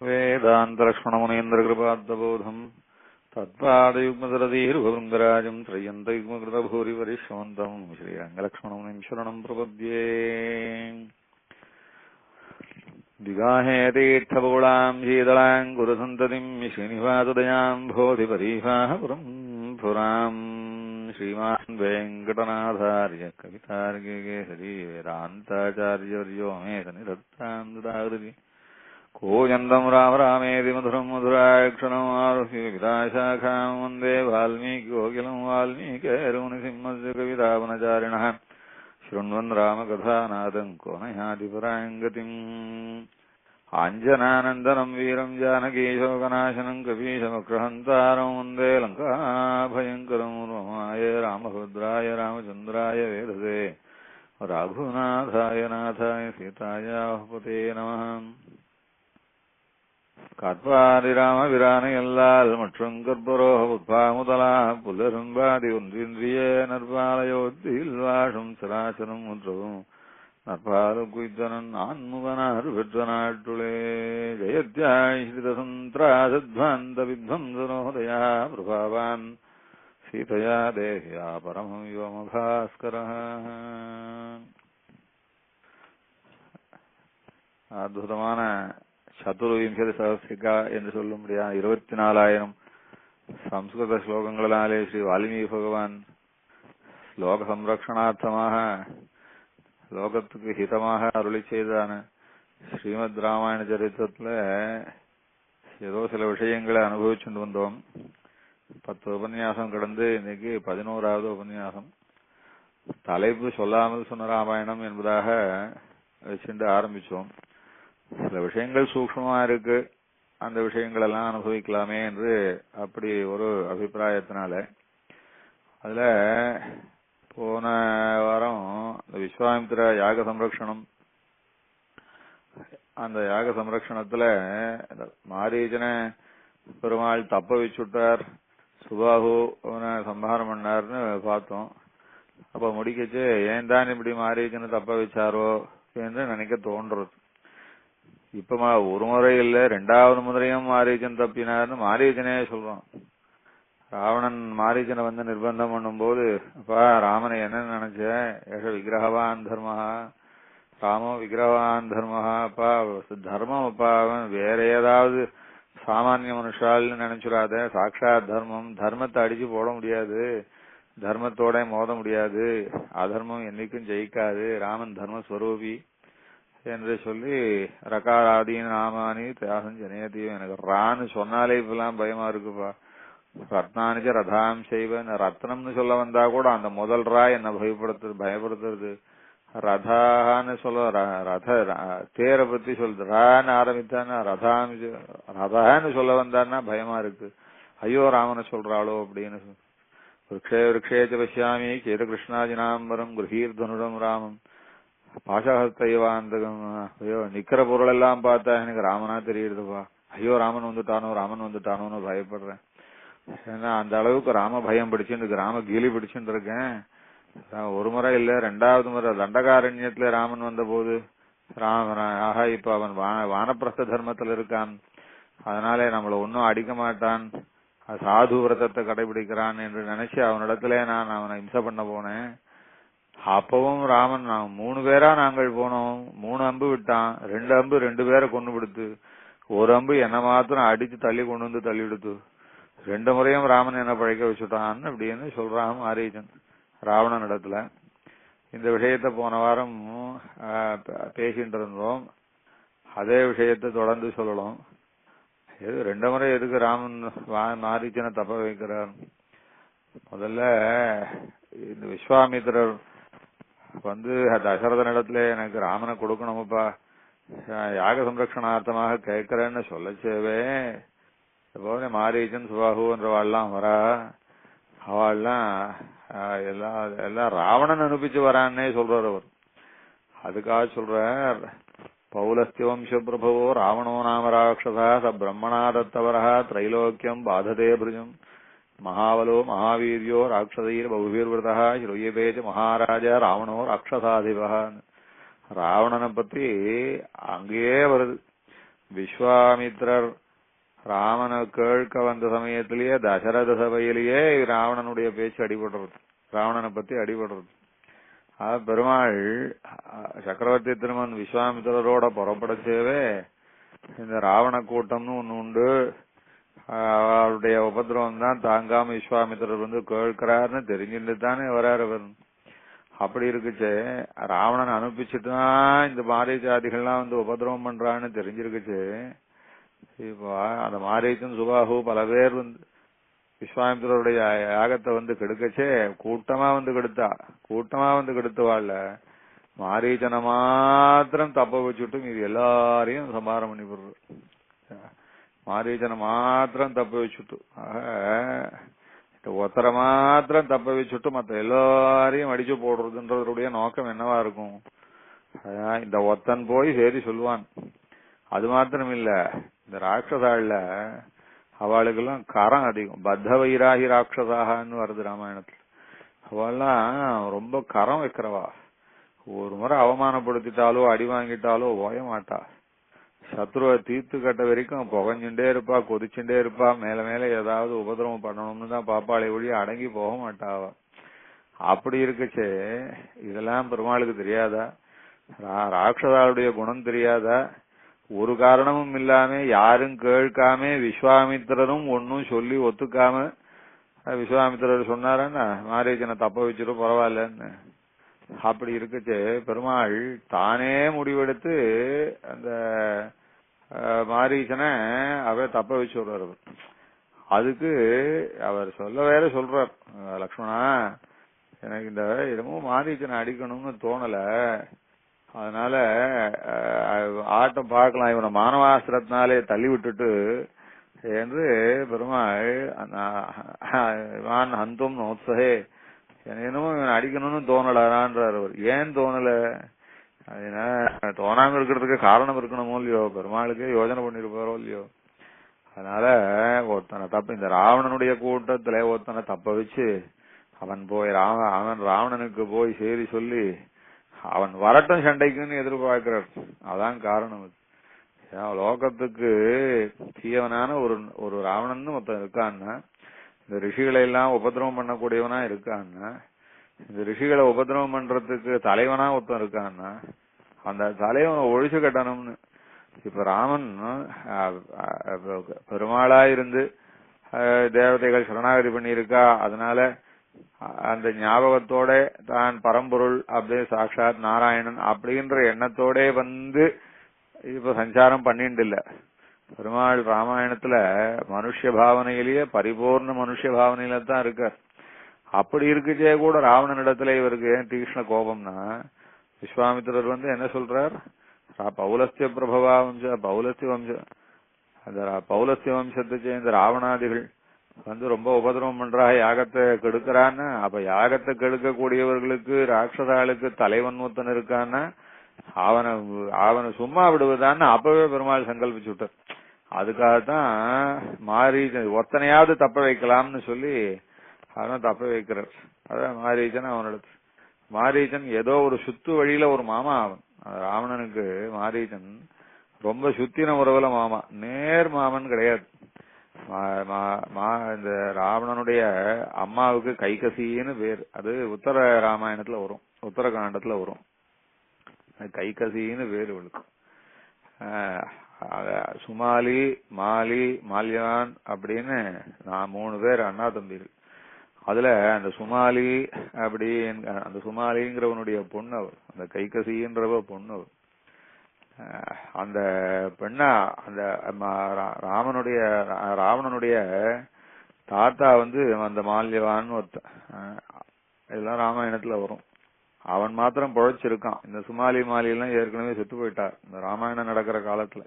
वेदान्तलक्ष्मणमुनीन्द्रकृपाद्बोधम् तत्पादयुग्मदरदीर्भवृङ्गराजम् त्रयन्तयुग्मकृतभूरिपरिष्वन्तम् श्रीरङ्गलक्ष्मणमुनिम् शरणम् प्रपद्ये। दिगाहे तीर्थबोलाम् शीतलाम् गुरुसन्ततिम् श्रीनिवासदयाम् बोधिपरीभाः पुरम् पुराम् श्रीमान् वेङ्कटनाथार्य कवितार्किकेसरी वेदान्ताचार्यवर्यो मे सन्निधत्ताम् ददाहृदि कोजन्दम् राम रामेति मधुरम् मधुराक्षरम् आरुह्य विदाशाखाम् वन्दे वाल्मीकिकोकिलम् वाल्मीकिरुनिसिंहस्य कवितावनचारिणः शृण्वन् रामकथानादम् को नयाधिपराम् गतिम् आञ्जनानन्दनम् वीरम् जानकीशोकनाशनम् कपीशमक्रहन्तारम् वन्दे लङ्काभयङ्करम् रमाय रामभद्राय रामचन्द्राय वेधसे रघुनाथाय नाथाय सीतायाः पते नमः। காட்பாரி ராமபிரானை எல்லால் மற்றும் கற்பரோக உட்பாமுதலா புலரும்பாதி ஒன்றின்றிய நற்பாலயோத்தியில் வாழும் சராசரம் ஒன்றவும் நற்பால குய்தனன் ஆன்முகனார் பெற்ற நாட்டுளே ஜெயத்யாய் ஸ்ரீதசந்திராசத்வாந்த வித்வம்சனோதயா பிரபாவான் சீதையா தேஹ்யா பரமம் யோமபாஸ்கரः. அற்புதமான சதுர்விம்சதி சஹஸ்ரிகா என்று சொல்லும்படியான 24,000 சம்ஸ்கிருத ஸ்லோகங்களாலே ஸ்ரீ வால்மீகி பகவான் லோக சம்ரக்ஷணார்த்தமாக லோகத்துக்கு ஹிதமாக அருளி செய்தான ஸ்ரீமத் ராமாயண சரித்திரத்துல ஏதோ சில விஷயங்களை அனுபவிச்சுட்டு வந்தோம். 10 உபன்யாசம் கடந்து இன்னைக்கு 11வது உபன்யாசம். தலைப்பு சொல்லாமல் சொன்ன ராமாயணம் என்பதாக வச்சுட்டு ஆரம்பிச்சோம். சில விஷயங்கள் சூக்ஷ்மமா இருக்கு, அந்த விஷயங்கள் எல்லாம் அனுபவிக்கலாமே என்று அப்படி ஒரு அபிப்பிராயத்தினால அதுல போன வாரம் இந்த விஸ்வாமித்திர யாக சம்ரக்ஷணம், அந்த யாக சம்ரக்ஷணத்துல மாரீஜனை பெருமாள் தப்ப வச்சுட்டார், சுபாகு அவனை சம்ஹாரம் பண்ணார்னு பார்த்தோம். அப்ப முடிக்கச்சு ஏன் தான் இப்படி மாரீஜனை தப்ப வச்சாரோ என்று நினைக்க தோன்றது. இப்ப ஒரு முறை இல்ல 2வது முறையும் மாரீஜன் தப்பினார்னு மாரீஜனே சொல்றோம். ராவணன் மாரீஜனை வந்து நிர்பந்தம் பண்ணும் போது, அப்பா ராமனை என்ன நினைச்ச, ஏஷ விக்கிரகவான் தர்மஹா ராமோ விக்கிரகவான் தர்மஹா, அப்பா தர்மம் அப்பா அவன் வேற ஏதாவது சாமானிய மனுஷால்னு நினைச்சுடாத, சாட்சாத் தர்மம், தர்மத்தை அடிச்சு போட முடியாது, தர்மத்தோட மோத முடியாது, அதர்மம் என்னைக்கும் ஜெயிக்காது, ராமன் தர்மஸ்வரூபி என்று சொல்லி ரகாராதீன நாமானி தியாகம் ஜனேதியும். எனக்கு ரான்னு சொன்னாலே இப்பெல்லாம் பயமா இருக்குப்பா. ரத்னானிச்ச ரதாம் செய்வன், ரத்னம்னு சொல்ல வந்தா கூட அந்த முதல் ரா என்ன பயப்படுத்துறது. ரதான்னு சொல்ல ரத தேரை பத்தி சொல்றது, ரான்னு ஆரம்பித்தான்னா ரதான்னு சொல்ல வந்தான்னா பயமா இருக்கு. ஐயோ ராமனை சொல்றாளோ அப்படின்னு. விரக்ஷே விரக்ஷேச்ச பசியாமி சேத கிருஷ்ணாஜினாம்பரம் குருஹீர் தனுடம் ராமம் பாஷாஹத்தைவாந்தகம். ஐயோ நிக்கிற பொருள் எல்லாம் பார்த்தா எனக்கு ராமனா தெரியுதுப்பா. ஐயோ ராமன் வந்துட்டானோன்னு பயப்படுறேன். ஏன்னா அந்த அளவுக்கு ராம பயம் பிடிச்சுட்டு ராம கீலி பிடிச்சுட்டு இருக்கேன். ஒரு முறை இல்ல 2வது முறை தண்டகாரண்யத்துல ராமன் வந்த போது ஆஹா இப்ப அவன் வானப்பிரஸ்த தர்மத்துல இருக்கான், அதனாலே நம்மள ஒன்னும் அடிக்க மாட்டான், சாது விரதத்தை கடைபிடிக்கிறான் என்று நினைச்சு அவனிடத்துல நான் அவனை இம்சை பண்ண போனேன். அப்பவும் ராமன் 3 பேரா நாங்கள் போனோம், 3 அம்பு விட்டான், 2 அம்பு 2 பேரை கொண்டு விடுத்து, ஒரு அம்பு என்ன மாத்திரம் அடிச்சு தள்ளி கொண்டு வந்து தள்ளி விடுத்து, 2 முறையும் ராமன் என்ன பழைக்க வச்சுட்டான் அப்படின்னு சொல்றான் மாரீஜன் ராவணன் இடத்துல. இந்த விஷயத்த போன வாரம் பேசிட்டு இருந்தோம். அதே விஷயத்தை தொடர்ந்து சொல்லலாம். 2 முறை எதுக்கு ராமன் மாரீஜனை தப்ப வைக்கிறார். முதல்ல இந்த விஸ்வாமித்திரர் வந்து தசரதன் இடத்துல எனக்கு ராமனை கொடுக்கணுமப்பா, யாக சம்ரக்ஷணார்த்தமாக கேட்கிறேன்னு சொல்லச்சேவே போல மாரீஜன் சுபாகு என்றவாள்லாம் வரா, அவள்லாம் எல்லாம் ராவணன் அனுப்பிச்சு வரான்னே சொல்றார் அவர். அதுக்காக சொல்றார், பௌலஸ்திய வம்ச பிரபவோ ராவணோ நாம ராட்சசா ச பிரம்மணா தத்தவரா திரைலோக்கியம் பாததே பிருஜம் மகாவலோ மகாவீரியோ ராட்சசைர் பகுவீர்விரதா ஸ்ரூயபேஜ மகாராஜா ராவணோ ராட்சசாதிபா. ராவணனை பத்தி அங்கேயே வருது. விஸ்வாமித்ரர் ராமனை கேட்க வந்த சமயத்திலேயே தசரத சபையிலேயே ராவணனுடைய பேச்சு அடிபடுறது, ராவணனை பத்தி அடிபடுறது. பெருமாள் சக்கரவர்த்தி திருமன் விஸ்வாமித்திரரோட புறப்படச்சேவே இந்த ராவண கூட்டம்னு ஒண்ணு உண்டு, அவருடைய உபதிரவம் தான் தாங்காம விஸ்வாமித்திரர் வந்து கேட்கிறாருன்னு தெரிஞ்சுட்டு தானே வராரு. அப்படி இருக்குச்சு, ராவணன் அனுப்பிச்சுட்டு தான் இந்த மாரீச்சாதிகள்லாம் வந்து உபதிரவம் பண்றான்னு தெரிஞ்சிருக்குச்சு. இப்போ அந்த மாரீச்சன் சுபாகு பல பேர் வந்து விஸ்வாமித்திரருடைய யாகத்தை வந்து கெடுக்கச்சே கூட்டமா வந்து கெடுத்துவாள்ல. மாரீச்சனை மாத்திரம் தப்ப வச்சுட்டு இது எல்லாரையும் சம்பாரம் பண்ணி போடுறது. மாரீச்சனை மாத்திரம் தப்ப வச்சுட்டு, ஒத்தரை மாத்திரம் தப்ப வச்சுட்டு மத்த எல்லாரையும் அடிச்சு போடுறதுன்றதுடைய நோக்கம் என்னவா இருக்கும்? இந்த ஒத்தன் போய் சரி சொல்லுவான். அது மாத்திரம் இல்ல, இந்த ராட்சசாள்ல அவளுக்கெல்லாம் கரம் அதிகம். பத்த வைராகி ராட்சசாகன்னு வருது ராமாயணத்துல. அவெல்லாம் ரொம்ப கரம் வைக்கிறவா. ஒரு முறை அவமானப்படுத்திட்டாலோ அடி வாங்கிட்டாலோ ஓய மாட்டா. சத்ருவை தீர்த்து கட்ட வரைக்கும் புகஞ்சுட்டே இருப்பா, கொதிச்சுட்டே இருப்பா. மேல மேல ஏதாவது உபதிரவம் பண்ணணும்னு தான் பாப்பாளை ஒழி அடங்கி போக மாட்டாவ. அப்படி இருக்குச்சு. இதெல்லாம் பெருமாளுக்கு தெரியாதா? ராட்சதாளுடைய குணம் தெரியாதா? ஒரு காரணமும் இல்லாம யாரும் கேட்காம விஸ்வாமித்திரரும் ஒன்னும் சொல்லி ஒத்துக்காம விஸ்வாமித்திரர் சொன்னாரன்னா மாரீச்சனை தப்ப வச்சிரும் பரவாயில்லன்னு. அப்படி இருக்குச்சு. பெருமாள் தானே முடிவெடுத்து அந்த மாரீச்சனை அவர் தப்ப வச்சு விடுறாரு. அதுக்கு அவர் சொல்றார், லக்ஷ்மணா எனக்கு இந்த இடமும் மாரீச்சனை அடிக்கணும்னு தோணல, அதனால ஆட்டம் பார்க்கலாம், இவனை மானவாஸ்திரத்தினாலே தள்ளி விட்டுட்டு என்று பெருமாள் ஹந்தும் நோத்சகே என்னமோ இவன் அடிக்கணும்னு தோணலான்றார் அவர். ஏன் தோணல? தோணாம இருக்கிறதுக்கு காரணம் இருக்கணுமோ இல்லையோ? பெருமாளுக்கு யோஜனை பண்ணிருப்பாரோ இல்லையோ? அதனால ஒருத்தனை தப்பு, இந்த ராவணனுடைய கூட்டத்துல ஒருத்தனை தப்ப வச்சு அவன் ராவணனுக்கு போய் செய்தி சொல்லி அவன் வரட்டும் சண்டைக்குன்னு எதிர்பார்க்கிறார். அதான் காரணம். லோகத்துக்கு தீயவனான ஒரு ராவணன் ஒருத்தன் இருக்கான்னா, இந்த ரிஷிகளை எல்லாம் உபதிரவம் பண்ணக்கூடியவனா இருக்கான்னா, இந்த ரிஷிகளை உபதிரவம் பண்றதுக்கு தலைவனா ஒருத்தன் இருக்கான்னா, அந்த தலைவனை ஒழிச்சு கட்டணும்னு. இப்ப ராமன் பெருமாளா இருந்து தேவதைகள் சரணாகதி பண்ணியிருக்கா, அதனால அந்த ஞாபகத்தோட தான் பரம்பொருள் அப்படியே சாட்சாத் நாராயணன் அப்படின்ற எண்ணத்தோட வந்து இப்ப சஞ்சாரம் பண்ணிட்டு இல்ல. பெருமாள் ராமாயணத்துல மனுஷ பாவனையிலேயே பரிபூர்ண மனுஷ பாவனையில தான் இருக்கார். அப்படி இருக்குச்சே கூட ராவணனிடத்துல இவருக்கு ஏன் தீக்ஷ்ண கோபம்னா, விஸ்வாமித்திரர் வந்து என்ன சொல்றார், பௌலஸ்திய பிரபவா வம்ச பௌலஸ்திய வம்ச அந்த பௌலஸ்திய வம்சத்தை சேர்ந்த ராவணாதிகள் வந்து ரொம்ப உபதிரவம் பண்றா, யாகத்தை கெடுக்கிறான்னு. அப்ப யாகத்தை கெடுக்கக்கூடியவர்களுக்கு ராட்சதாளுக்கு தலைவன் ஒருத்தன் இருக்கான்னா அவனை சும்மா விடுவதான்னு அப்பவே பெருமாள் சங்கல்பிச்சு விட்டார். அதுக்காகத்தான் மாரீச்சன் ஒத்தனையாவது தப்ப வைக்கலாம்னு சொல்லி அவன் தப்ப வைக்கிறார். அதான் மாரீச்சன் அவனிடத்து. மாரீச்சன் ஏதோ ஒரு சுத்து வழியில ஒரு மாமா. அவன் ராவணனுக்கு மாரீச்சன் ரொம்ப சுத்தின உறவுல மாமா, நேர் மாமன் கிடையாது. இந்த ராவணனுடைய அம்மாவுக்கு கைகசின்னு பேர். அது உத்தர ராமாயணத்துல வரும், உத்தரகாண்டத்துல வரும். கைகசின்னு பேர் இவளுக்கு. சுமாலி, மாலி, மால்யான் அப்படின்னு நான் 3 பேர் அண்ணா தம்பிகள். அதுல அந்த சுமாலி அப்படி அந்த சுமாலிங்கிறவனுடைய பொண்ணு அவர், அந்த கைகசின்றவ பொண்ணு அவர். அந்த பெண்ணா அந்த ராவணனுடைய தாத்தா வந்து அந்த மால்யவான் ஒருத்தன். இதெல்லாம் ராமாயணத்துல வரும். அவன் மாத்திரம் பொழைச்சிருக்கான். இந்த சுமாலி மாலியெல்லாம் ஏற்கனவே செத்து போயிட்டார் இந்த ராமாயணம் நடக்கிற காலத்துல.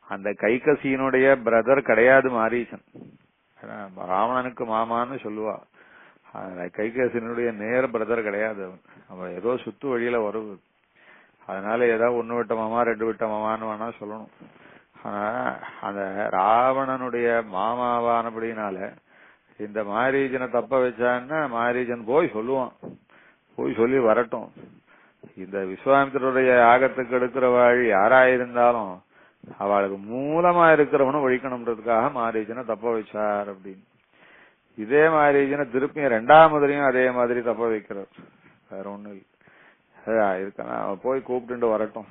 அந்த கைகசியினுடைய பிரதர் கிடையாது மாரீச்சன். ராவணனுக்கு மாமான்னு சொல்லுவா. கைகசியினுடைய நேர் பிரதர் கிடையாது அவன். அவன் ஏதோ சுத்து வழியில வருவது. அதனால ஏதாவது 1 விட்ட மாமா 2 விட்ட மாமான்னு வேணா சொல்லணும். அந்த ராவணனுடைய மாமாவானபடினால இந்த மாரீச்சனை தப்ப வச்சான்னா மாரீச்சன் போய் சொல்லுவான், போய் சொல்லி வரட்டும். இந்த விஸ்வாமித்திரருடைய யாகத்துக்கு எடுக்கிற வழி யாராயிருந்தாலும் அவளுக்கு மூலமா இருக்கிறவனும் ஒழிக்கணும்ன்றதுக்காக மாரீச்சனை தப்ப வச்சார் அப்படின்னு. இதே மாரீச்சனை திருப்பியும் ரெண்டாமதுலயும் அதே மாதிரி தப்ப வைக்கிறார். வேற ஒண்ணும் இல்லை, இருக்கான அவன் போய் கூப்பிட்டு வரட்டும்,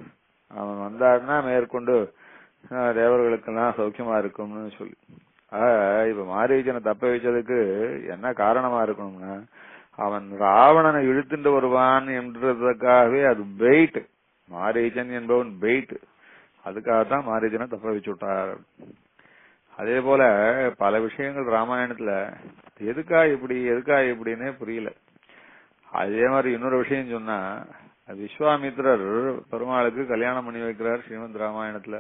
அவன் வந்தாருன்னா மேற்கொண்டு தேவர்களுக்கெல்லாம் சௌக்கியமா இருக்கும்னு சொல்லி. இப்ப மாரீச்சனை தப்ப வச்சதுக்கு என்ன காரணமா இருக்கணும்னா, அவன் ராவணனை இழுத்துட்டு வருவான் என்றதுக்காகவே அது பெயிட். மாரீச்சன் என்பவன் பெயிட், அதுக்காகத்தான் மாரீச்சனை தப்ப வச்சு விட்டார். அதே போல பல விஷயங்கள் ராமாயணத்துல எதுக்கா இப்படின்னே புரியல. அதே மாதிரி இன்னொரு விஷயம் சொன்னா, விஸ்வாமித்ரர் பெருமாளுக்கு கல்யாணம் பண்ணி வைக்கிறார் ஸ்ரீமத் ராமாயணத்துல.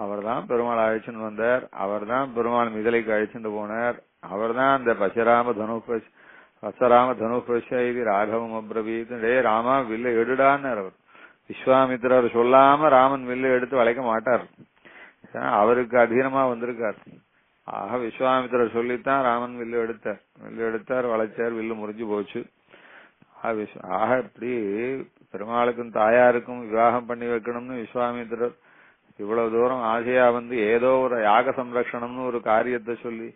அவர் தான் பெருமாள் அழைச்சுன்னு வந்தார், அவர் தான் பெருமாள் மிதலைக்கு அழைச்சுட்டு போனார், அவர் தான் அந்த வசராம தனுபஷ இது ராகவம் அப்ரவீத், டே ராமா வில்ல எடுடான்னு அவர். விஸ்வாமித்ரர் சொல்லாம ராமன் வில்ல எடுத்து வளைக்க மாட்டார், அவருக்கு அதீனமா வந்திருக்கார். ஆக விஸ்வாமித்ரர் சொல்லித்தான் ராமன் வில்லு எடுத்தார், வளைச்சார், வில்லு முறிஞ்சு போச்சு. ஆக இப்படி பெருமாளுக்கும் தாயாருக்கும் விவாகம் பண்ணி வைக்கணும்னு விஸ்வாமித்ரர் இவ்வளவு தூரம் ஆசையா வந்து ஏதோ ஒரு யாக சம்ரக்ஷணம்னு ஒரு காரியத்தை சொல்லி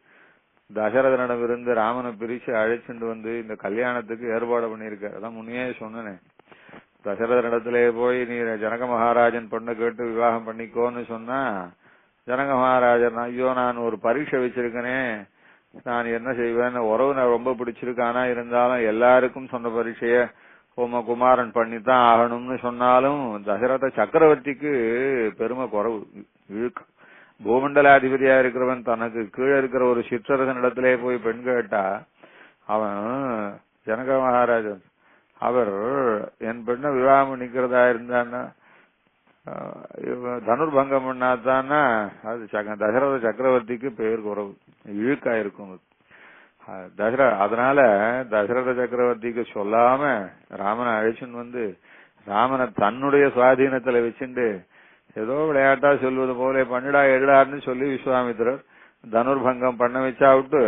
தசரதனிடமிருந்து ராமனை பிரிச்சு அழைச்சிட்டு வந்து இந்த கல்யாணத்துக்கு ஏற்பாடு பண்ணியிருக்காரு. அதான் முன்னே சொன்னேன், தசரதனிடத்திலே போய் நீ ஜனக மகாராஜன் பொண்ணை கேட்டு விவாகம் பண்ணிக்கோன்னு சொன்னா, ஜனக மகாராஜன் ஐயோ நான் ஒரு பரீட்சை வச்சிருக்கனே, நான் என்ன செய்வேன், உறவு நான் ரொம்ப பிடிச்சிருக்கானா, இருந்தாலும் எல்லாருக்கும் சொன்ன பரீட்சைய உம குமாரன் பண்ணித்தான் ஆகணும்னு சொன்னாலும் தசரத சக்கரவர்த்திக்கு பெருமை குறவு, இழுக்கு. பூமண்டலாதிபதியா இருக்கிறவன் தனக்கு கீழே இருக்கிற ஒரு சிற்றரசனிடத்திலே போய் பெண் கேட்டா, அவன் ஜனக மகாராஜன் அவர் என் பெண்ணை விவாகம் பண்ணிக்கிறதா இருந்தான்னா, தனுர்பங்கம் பண்ணாதான்னா அது தசரத சக்கரவர்த்திக்கு பெயர் குறவு, இழுக்கா இருக்கும் அதனால தசரத சக்கரவர்த்திக்கு சொல்லாம ராமனை அழைச்சுன்னு வந்து ராமனை தன்னுடைய சுவாதீனத்துல வச்சுட்டு ஏதோ விளையாட்டா சொல்வது போல பண்ணிடா எடுடான்னு சொல்லி விஸ்வாமித்திரர் தனுர்பங்கம் பண்ண வச்சா விட்டு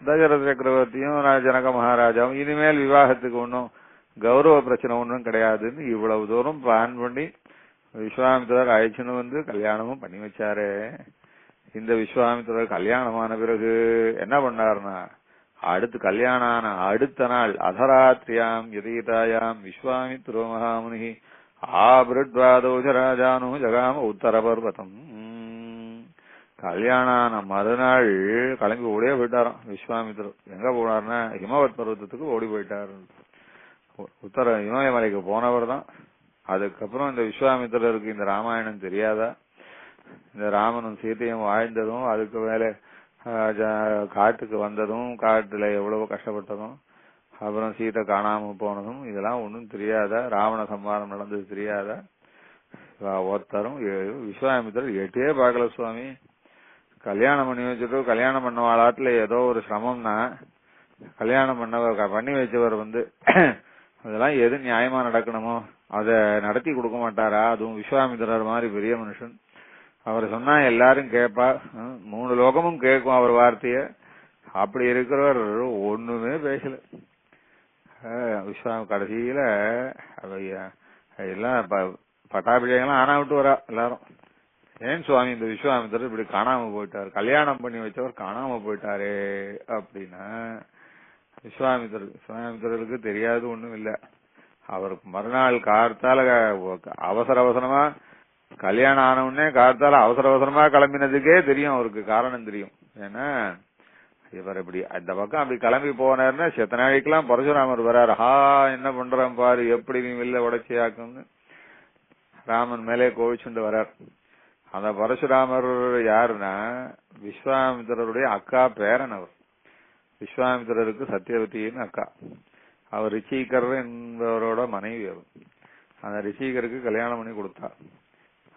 தசரத சக்கரவர்த்தியும் ஜனக மகாராஜாவும் இனிமேல் விவாகத்துக்கு ஒன்னும் கௌரவ பிரச்சனை ஒன்றும் கிடையாதுன்னு இவ்வளவு தூரம் பிளான் பண்ணி விஸ்வாமித்திரர் அழைச்சுன்னு வந்து கல்யாணமும் பண்ணி வச்சாரு. இந்த விஸ்வாமித்திரர் கல்யாணமான பிறகு என்ன பண்ணாருன்னா, அடுத்து கல்யாணம் ஆன அடுத்த நாள் அதராத்திரியாம் யதீதாயாம் விஸ்வாமித்ரோ மகாமுனி ஆபிருத்வாதோஜராஜானு ஜகாம உத்தர பர்வதம். கல்யாணம் மறுநாள் கிளம்பி ஓடியே போயிட்டாராம் விஸ்வாமித்ரர். எங்க போனார்னா ஹிமவத் பர்வதத்துக்கு ஓடி போயிட்டாரு. உத்தர இமயமலைக்கு போனவர் தான். அதுக்கப்புறம் இந்த விஸ்வாமித்திரருக்கு இந்த ராமாயணம் தெரியாதா, இந்த ராமனும் சீதையும் வாழ்ந்ததும், அதுக்கு மேல காட்டுக்கு வந்ததும், காட்டுல எவ்வளவு கஷ்டப்பட்டதும், அப்புறம் சீதை காணாம போனதும், இதெல்லாம் ஒன்னும் தெரியாதா, ராவண சம்மானம் நடந்தது தெரியாதா. ஒருத்தரும் விஸ்வாமித்திரர் எட்டே பார்க்கல சுவாமி. கல்யாணம் பண்ணி வச்சுட்டு கல்யாணம் பண்ண ஆளாட்டுல ஏதோ ஒரு சிரமம்னா கல்யாணம் பண்ணி வச்சவர் வந்து அதெல்லாம் எது நியாயமா நடக்கணுமோ அத நடத்தி கொடுக்க மாட்டாரா. அதுவும் விஸ்வாமித்திரர் மாதிரி பெரிய மனுஷன், அவர் சொன்னா எல்லாரும் கேட்பா, 3 லோகமும் கேட்கும் அவர் வார்த்தைய. அப்படி இருக்கிறவர் ஒண்ணுமே பேசல. கடைசியில எல்லாம் பட்டாபிஷேகம்லாம் ஆனா விட்டு வரா எல்லாரும். ஏன் சுவாமி இந்த விஸ்வாமித்திரர் இப்படி காணாம போயிட்டாரு, கல்யாணம் பண்ணி வச்சவர் காணாம போயிட்டாரே அப்படின்னா, விஸ்வாமித்திரருக்கு தெரியாது ஒண்ணும் இல்ல. அவருக்கு மறுநாள் கார்த்தால அவசரமா கல்யாணம் ஆன உடனே கார்த்தால அவசரமா கிளம்பினதுக்கே தெரியும், அவருக்கு காரணம் தெரியும். ஏன்னா இவர் இப்படி அந்த பக்கம் அப்படி கிளம்பி போனாருன்னா செத்த நாளைக்கெல்லாம் பரசுராமர் வராரு. என்ன பண்றான் பாரு, எப்படி நீ வெளில உடைச்சியாக்குன்னு ராமன் மேலே கோவிச்சுண்டு வரார். அந்த பரசுராமர் யாருன்னா விஸ்வாமித்திரருடைய அக்கா பேரன். அவர் விஸ்வாமித்திரருக்கு சத்தியவதியின் அக்கா. அவர் ரிஷிகர் என்பவரோட மனைவி. அவர் அந்த ரிஷிகருக்கு கல்யாணம் பண்ணி கொடுத்தார்.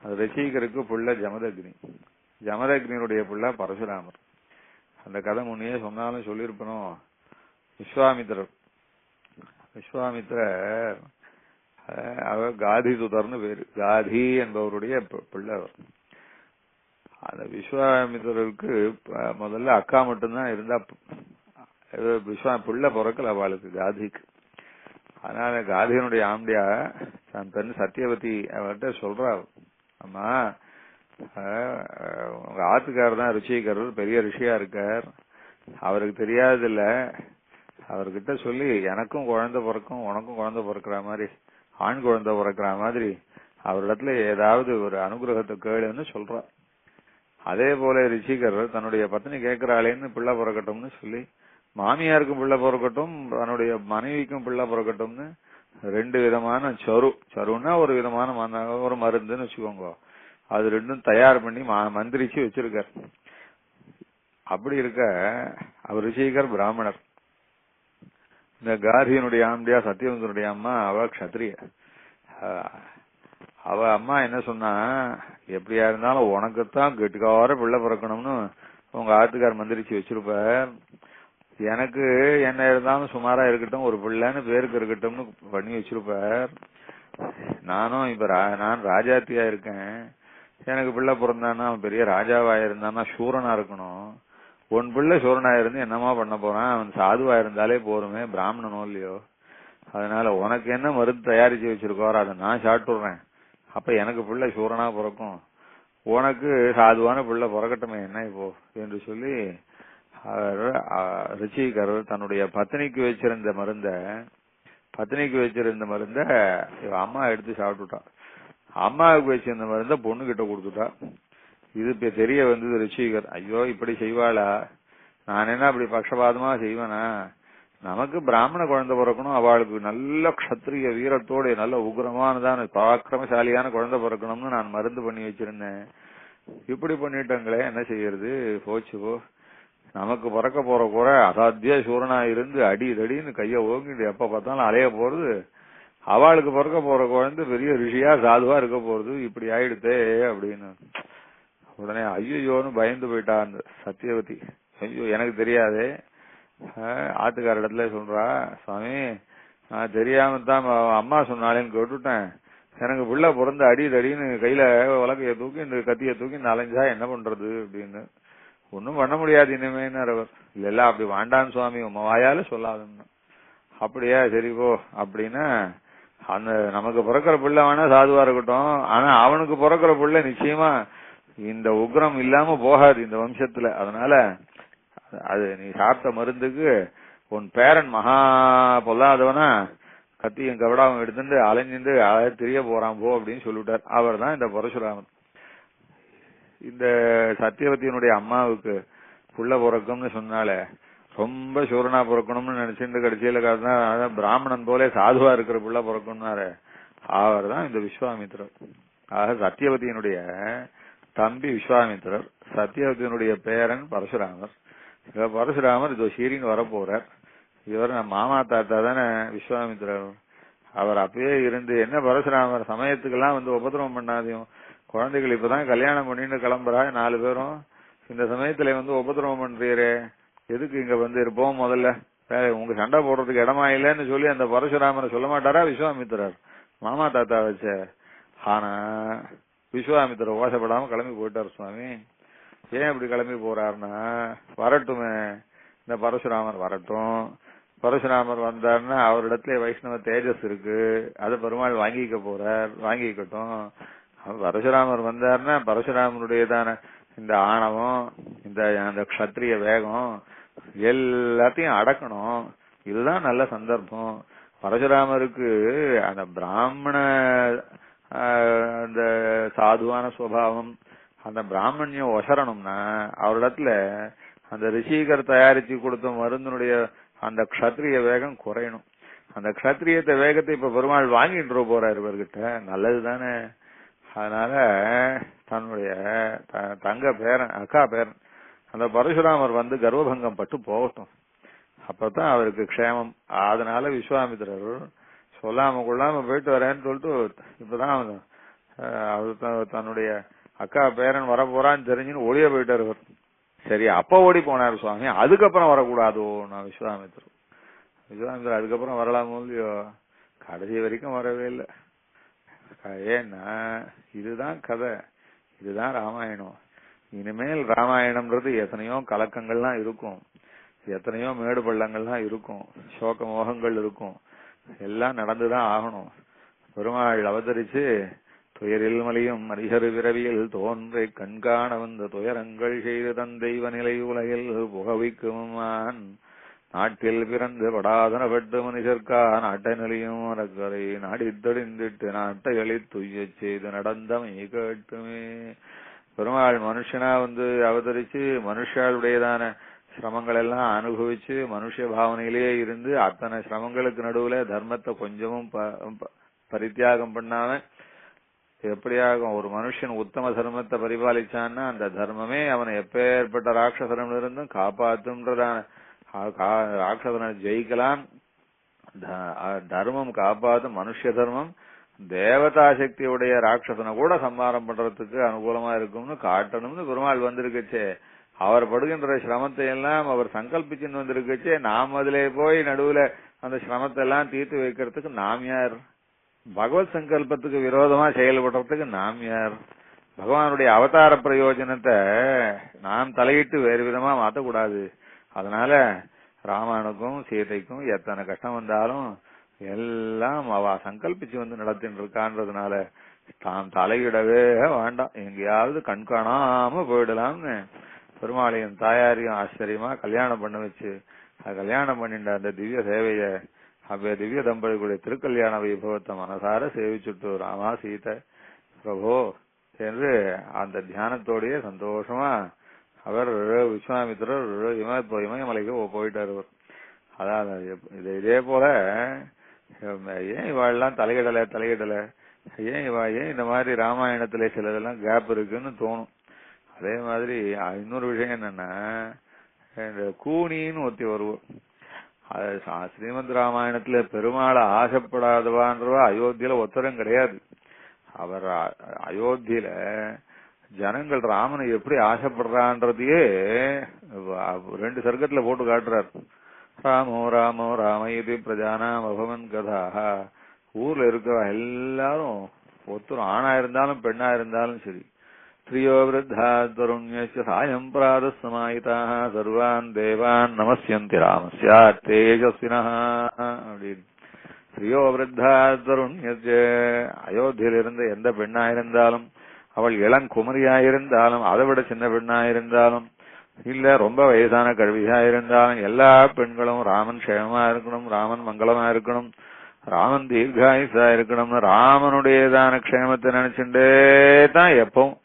அந்த ரிஷிகருக்கு புள்ள ஜமதக்னியுடைய புள்ள பரசுராமர். அந்த கதை முன்னையே சொன்னாலும் சொல்லியிருப்பனும். விஸ்வாமித்திரர் அவர் காதி சுதர்னு பேரு, காதி என்பவருடைய பிள்ளை அவர். அந்த விஸ்வாமித்திரருக்கு முதல்ல அக்கா மட்டும்தான் இருந்தா, பிள்ளை பிறக்கல அவளுக்கு காதிக்கு. அதனால காதியினுடைய ஆம்பியா தன் பெண் சத்தியவதி அவர்கிட்ட சொல்றா, அம்மா உங்க ஆத்துக்காரர் தான் ரிஷிகரர், பெரிய ரிஷியா இருக்கார். அவருக்கு தெரியாது இல்ல, அவர்கிட்ட சொல்லி எனக்கும் குழந்தை பிறக்கும் உனக்கும் குழந்தை பிறக்கிற மாதிரி, ஆண் குழந்தை பிறக்கிற மாதிரி அவரிடத்துல ஏதாவது ஒரு அனுகிரகத்தை கேளுன்னு சொல்றார். அதே போல ரிஷிகரர் தன்னுடைய பத்னி கேட்கிறாளேன்னு பிள்ளை பிறக்கட்டும்னு சொல்லி, மாமியாருக்கும் பிள்ளை பிறக்கட்டும் தன்னுடைய மனைவிக்கும் பிள்ளை பிறக்கட்டும்னு 2 விதமான சருன்னா ஒரு விதமான ஒரு மருந்துன்னு வச்சுக்கோங்க, அது ரெண்டும் தயார் பண்ணி மந்திரிச்சு வச்சிருக்கார். அப்படி இருக்க அவர் ரிஷிகர் பிராமணர். இந்த கார்கியனுடைய ஆம்பியா சத்தியவந்தனுடைய அம்மா அவ க்ஷத்ரிய. அவ அம்மா என்ன சொன்னா, எப்படியா இருந்தாலும் உனக்குத்தான் கெட்டுக்கார பிள்ளை பிறக்கணும்னு உங்க ஆத்துக்கார் மந்திரிச்சு வச்சிருப்பார், எனக்கு என்ன இருந்தாலும் சுமாரா இருக்கட்டும் ஒரு பிள்ளைன்னு பேருக்கு இருக்கட்டும்னு பண்ணி வச்சிருப்பார். நானும் இப்ப நான் ராஜாத்தியா இருக்கேன், எனக்கு பிள்ளை பிறந்தானா அவன் பெரிய ராஜாவா இருந்தானா சூரனா இருக்கணும். உன் பிள்ளை சூரனா இருந்து என்னமா பண்ண போறான், அவன் சாதுவா இருந்தாலே போருமே, பிராமணனோ இல்லையோ. அதனால உனக்கு என்ன மருந்து தயாரிச்சு வச்சிருக்கோரோ அதை நான் சாப்பிட்டுறேன், அப்ப எனக்கு பிள்ளை சூரனா பிறக்கும், உனக்கு சாதுவான பிள்ளை பிறக்கட்டுமே என்ன இப்போ என்று சொல்லி ரிஷிகரர் தன்னுடைய பத்னிக்கு வச்சிருந்த மருந்த அம்மா எடுத்து சாப்பிட்டுட்டா. அம்மாவுக்கு வச்சிருந்த மருந்த பொண்ணு கிட்ட கொடுத்துட்டா. இது இப்ப தெரிய வந்தது ரிஷிகர், ஐயோ இப்படி செய்வாளா, நான் என்ன அப்படி பட்சபாதமா செய்வேனா, நமக்கு பிராமண குழந்தை பிறக்கணும், அவளுக்கு நல்ல க்ஷத்ரிய வீரத்தோட நல்ல உக்ரமானதான பராக்கிரமசாலியான குழந்தை பிறக்கணும்னு நான் மருந்து பண்ணி வச்சிருந்தேன், இப்படி பண்ணிட்டங்களே என்ன செய்யறது, போச்சு போ. நமக்கு பிறக்க போற கூட அசாத்திய சூரனா இருந்து அடி தடின்னு கைய ஓங்கிட்டு எப்ப பார்த்தாலும் அலைய போறது, அவளுக்கு பிறக்க போற குழந்தை பெரிய ரிஷியா சாதுவா இருக்க போறது, இப்படி ஆயிடுத்தே அப்படின்னு உடனே ஐயோன்னு பயந்து போயிட்டா அந்த சத்தியவதி. ஐயோ எனக்கு தெரியாதே. ஆத்துக்கார இடத்துல சொல்றா, சுவாமி நான் தெரியாம தான் அம்மா சொன்னாலேன்னு கேட்டுட்டேன், எனக்கு பிள்ளை பிறந்த அடி தடின்னு கையில உலகைய தூக்கி இந்த கத்திய தூக்கி நலைஞ்சா என்ன பண்றது அப்படின்னு. ஒன்னும் பண்ண முடியாது இனிமேன்னு அவர், இல்ல அப்படி வாண்டான்னு சுவாமி உங்க வாயால சொல்லாதுன்னு. அப்படியா சரி போ அப்படின்னா, அந்த நமக்கு பிறக்கிற பிள்ளை வேணா சாதுவா இருக்கட்டும், ஆனா அவனுக்கு பிறக்கிற பிள்ளை நிச்சயமா இந்த உக்ரம் இல்லாம போகாது இந்த வம்சத்துல. அதனால அது நீ சாப்பிட்ட மருந்துக்கு உன் பேரன் மகா பொல்லாதவனா கத்தியும் கவடாவும் எடுத்துட்டு அலைஞ்சிட்டு தெரிய போறான் போ அப்படின்னு சொல்லிவிட்டார். அவர் தான் இந்த பரசுராமன். இந்த சத்தியவதியினுடைய அம்மாவுக்கு புள்ள பிறக்கும்னு சொன்னாலே ரொம்ப சூரனா பிறக்கணும்னு நினைச்சிட்டு கடைசியில பிராமணன் போல சாதுவா இருக்கிற புள்ள பிறக்கணும்னாரு, அவர் தான் இந்த விஸ்வாமித்திரர். ஆக சத்தியவதியினுடைய தம்பி விஸ்வாமித்திரர், சத்தியவதியினுடைய பேரன் பரசுராமர். பரசுராமர் இதோ சீரின்னு வர போறார். இவர் நம்ம மாமா தாத்தா தானே விஸ்வாமித்திரர். அவர் அப்பயே இருந்து என்ன பரசுராமர் சமயத்துக்கெல்லாம் உபதிரவம் பண்ணாதையும், குழந்தைகள் இப்பதான் கல்யாணம் பண்ணிட்டு கிளம்புறா 4 பேரும், இந்த சமயத்துல உபதிரவம் பண்றீரே, எதுக்கு இங்க இருப்போம், முதல்ல உங்க சண்டை போடுறதுக்கு இடமா இல்லைன்னு சொல்லி அந்த பரசுராமரை சொல்ல மாட்டாரா விஸ்வாமித்திரர், மாமா தாத்தா வச்ச. ஆனா விஸ்வாமித்திரர் ஓசப்படாம கிளம்பி போயிட்டார். சுவாமி ஏன் இப்படி கிளம்பி போறாருன்னா, வரட்டுமே இந்த பரசுராமர் வரட்டும், பரசுராமர் வந்தாருன்னா அவரிடத்துல வைஷ்ணவ தேஜஸ் இருக்கு, அதை பெருமாள் வாங்கிக்க போறார், வாங்கிக்கட்டும். பரசுராமர் வந்தாருன்னா பரசுராமனுடையதான இந்த ஆணவம், இந்த க்ஷத்ரிய வேகம் எல்லாத்தையும் அடக்கணும். இதுதான் நல்ல சந்தர்ப்பம். பரசுராமருக்கு அந்த பிராமண அந்த சாதுவான சுவாவம், அந்த பிராமணியம் ஒசரணும்னா அவரிடத்துல அந்த ரிஷிகர் தயாரிச்சு கொடுத்த மருந்தினுடைய அந்த க்ஷத்ரிய வேகம் குறையணும். அந்த க்ஷத்ரியத்தை வேகத்தை இப்ப பெருமாள் வாங்கிட்டு போறாரு இவர்கிட்ட, நல்லதுதானே. அதனால தன்னுடைய தங்க பேரன் அக்கா பேரன் அந்த பரசுராமர் கர்வபங்கம் பட்டு போகட்டும், அப்பதான் அவருக்கு க்ஷேமம். அதனால விஸ்வாமித்திரர் சொல்லாம கொள்ளாம போயிட்டு வரேன்னு சொல்லிட்டு இப்பதான் அவர் தன்னுடைய அக்கா பேரன் வர போறான்னு தெரிஞ்சுன்னு ஒளிய போயிட்டாரு. சரி அப்ப ஓடி போனாரு சுவாமி, அதுக்கப்புறம் வரக்கூடாதோ நான் விஸ்வாமித்திரர் அதுக்கப்புறம் வரலாமோ இல்லையோ, கடைசி வரைக்கும் வரவே இல்லை. ஏன்னா இதுதான் கதை, இதுதான் ராமாயணம். இனிமேல் ராமாயணம்ன்றது எத்தனையோ கலக்கங்கள்லாம் இருக்கும், எத்தனையோ மேடு பள்ளங்கள்லாம் இருக்கும், சோக மோகங்கள் இருக்கும், எல்லாம் நடந்துதான் ஆகணும். பெருமாள் அவதரிச்சு துயரில் மலியும் மரிகரு விரவியில் தோன்றை கண்காண வந்த துயரங்கள் செய்து தந்தைவ நிலை உலகில் புகவிக்குமான் நாட்டில் பிறந்து படாதனப்பட்டு மனுஷர்க்கா நாட்டை நிலையும் அரக்கரை நாடித்தொழிந்திட்டு நாட்டை அழித்துய்ய செய்து நடந்தமை கேட்டுமே. பெருமாள் மனுஷனா அவதரிச்சு மனுஷாளுடையதான சிரமங்கள் எல்லாம் அனுபவிச்சு மனுஷ பாவனையிலேயே இருந்து அத்தனை சிரமங்களுக்கு நடுவுல தர்மத்தை கொஞ்சமும் பரித்தியாகம் பண்ணாம எப்படியாகும் ஒரு மனுஷன் உத்தம தர்மத்தை பரிபாலிச்சான்னா அந்த தர்மமே அவனை எப்பேற்பட்ட ராட்சசனம் இருந்தும் காப்பாத்துன்றதான ராட்சசனை ஜெயிக்கலாம். தர்மம் காப்பாத்தும் மனுஷ தர்மம் தேவதா சக்தியுடைய ராட்சசனை கூட சம்மாரம் பண்றதுக்கு அனுகூலமா இருக்கும்னு காட்டணும்னு பெருமாள் வந்திருக்குச்சே. அவர் படுகின்ற சிரமத்தை எல்லாம் அவர் சங்கல்பிச்சுன்னு வந்திருக்குச்சே. நாம் அதிலே போய் நடுவுல அந்த சிரமத்தை எல்லாம் தீர்த்து வைக்கிறதுக்கு நாம் யார்? பகவத் சங்கல்பத்துக்கு விரோதமா செயல்படுறதுக்கு நாம் யார்? பகவானுடைய அவதார பிரயோஜனத்தை நாம் தலையிட்டு வேறு விதமா மாத்தக்கூடாது. அதனால ராமனுக்கும் சீதைக்கும் எத்தனை கஷ்டம் வந்தாலும் எல்லாம் அவ சங்கல்பிச்சு நடத்தின்னு இருக்கான்றதுனால தாம் தலையிடவே வேண்டாம், எங்கேயாவது கண்காணாம போயிடலாம்னு பெருமாளையும் தாயாரையும் ஆச்சரியமா கல்யாணம் பண்ண வச்சு கல்யாணம் பண்ணிட்ட அந்த திவ்ய சேவைய அப்ப திவ்ய தம்பதிகளுடைய திருக்கல்யாண வைபவத்தை மனசார சேவிச்சுட்டு ராமா சீதை பிரபோ என்று அந்த தியானத்தோடய சந்தோஷமா அவர் விஸ்வாமித்திரர் இமயமலைக்கு போயிட்டார். அதான் இதே போல ஏன் இவாள்லாம் தலையிடல ஏன் இந்த மாதிரி ராமாயணத்துல சிலதெல்லாம் கேப் இருக்குன்னு தோணும். அதே மாதிரி இன்னொரு விஷயம் என்னன்னா இந்த கூனின்னு ஒத்தி வருவோம். ஸ்ரீமத் ராமாயணத்துல பெருமாளை ஆசைப்படாதவான்றவா அயோத்தியில ஒத்தரம் கிடையாது. அவர் அயோத்தியில ஜனங்கள் ராமனை எப்படி ஆசைப்படுறான்றதையே 2 சர்க்கத்துல போட்டு காட்டுறார். ராமோ ராமோ ராமயதி பிரஜானாம் அபவன் கதா. ஊர்ல இருக்க எல்லாரும் ஒருத்தரும் ஆணா இருந்தாலும் பெண்ணா இருந்தாலும் சரி ஸ்ரீயோ விருத்தா தருண்யஸ்ய சாயம் பிராத சமாயிதா சர்வான் தேவான் நமஸ்யந்தி ராமஸ்யா தேஜஸ்வினஹ அப்படின்னு. ஸ்ரீயோ விருத்தா தருண்யஸ்ய அயோத்தியில் இருந்த எந்த பெண்ணா இருந்தாலும் அவள் இளங்குமரியாயிருந்தாலும் அதை விட சின்ன பெண்ணாயிருந்தாலும் இல்ல ரொம்ப வயசான கல்வியா இருந்தாலும் எல்லா பெண்களும் ராமன் க்ஷேமமா இருக்கணும், ராமன் மங்களமா இருக்கணும், ராமன் தீர்காயுசா இருக்கணும்னு ராமனுடையதான க்ஷேமத்தை நினைச்சுட்டே தான் எப்பவும்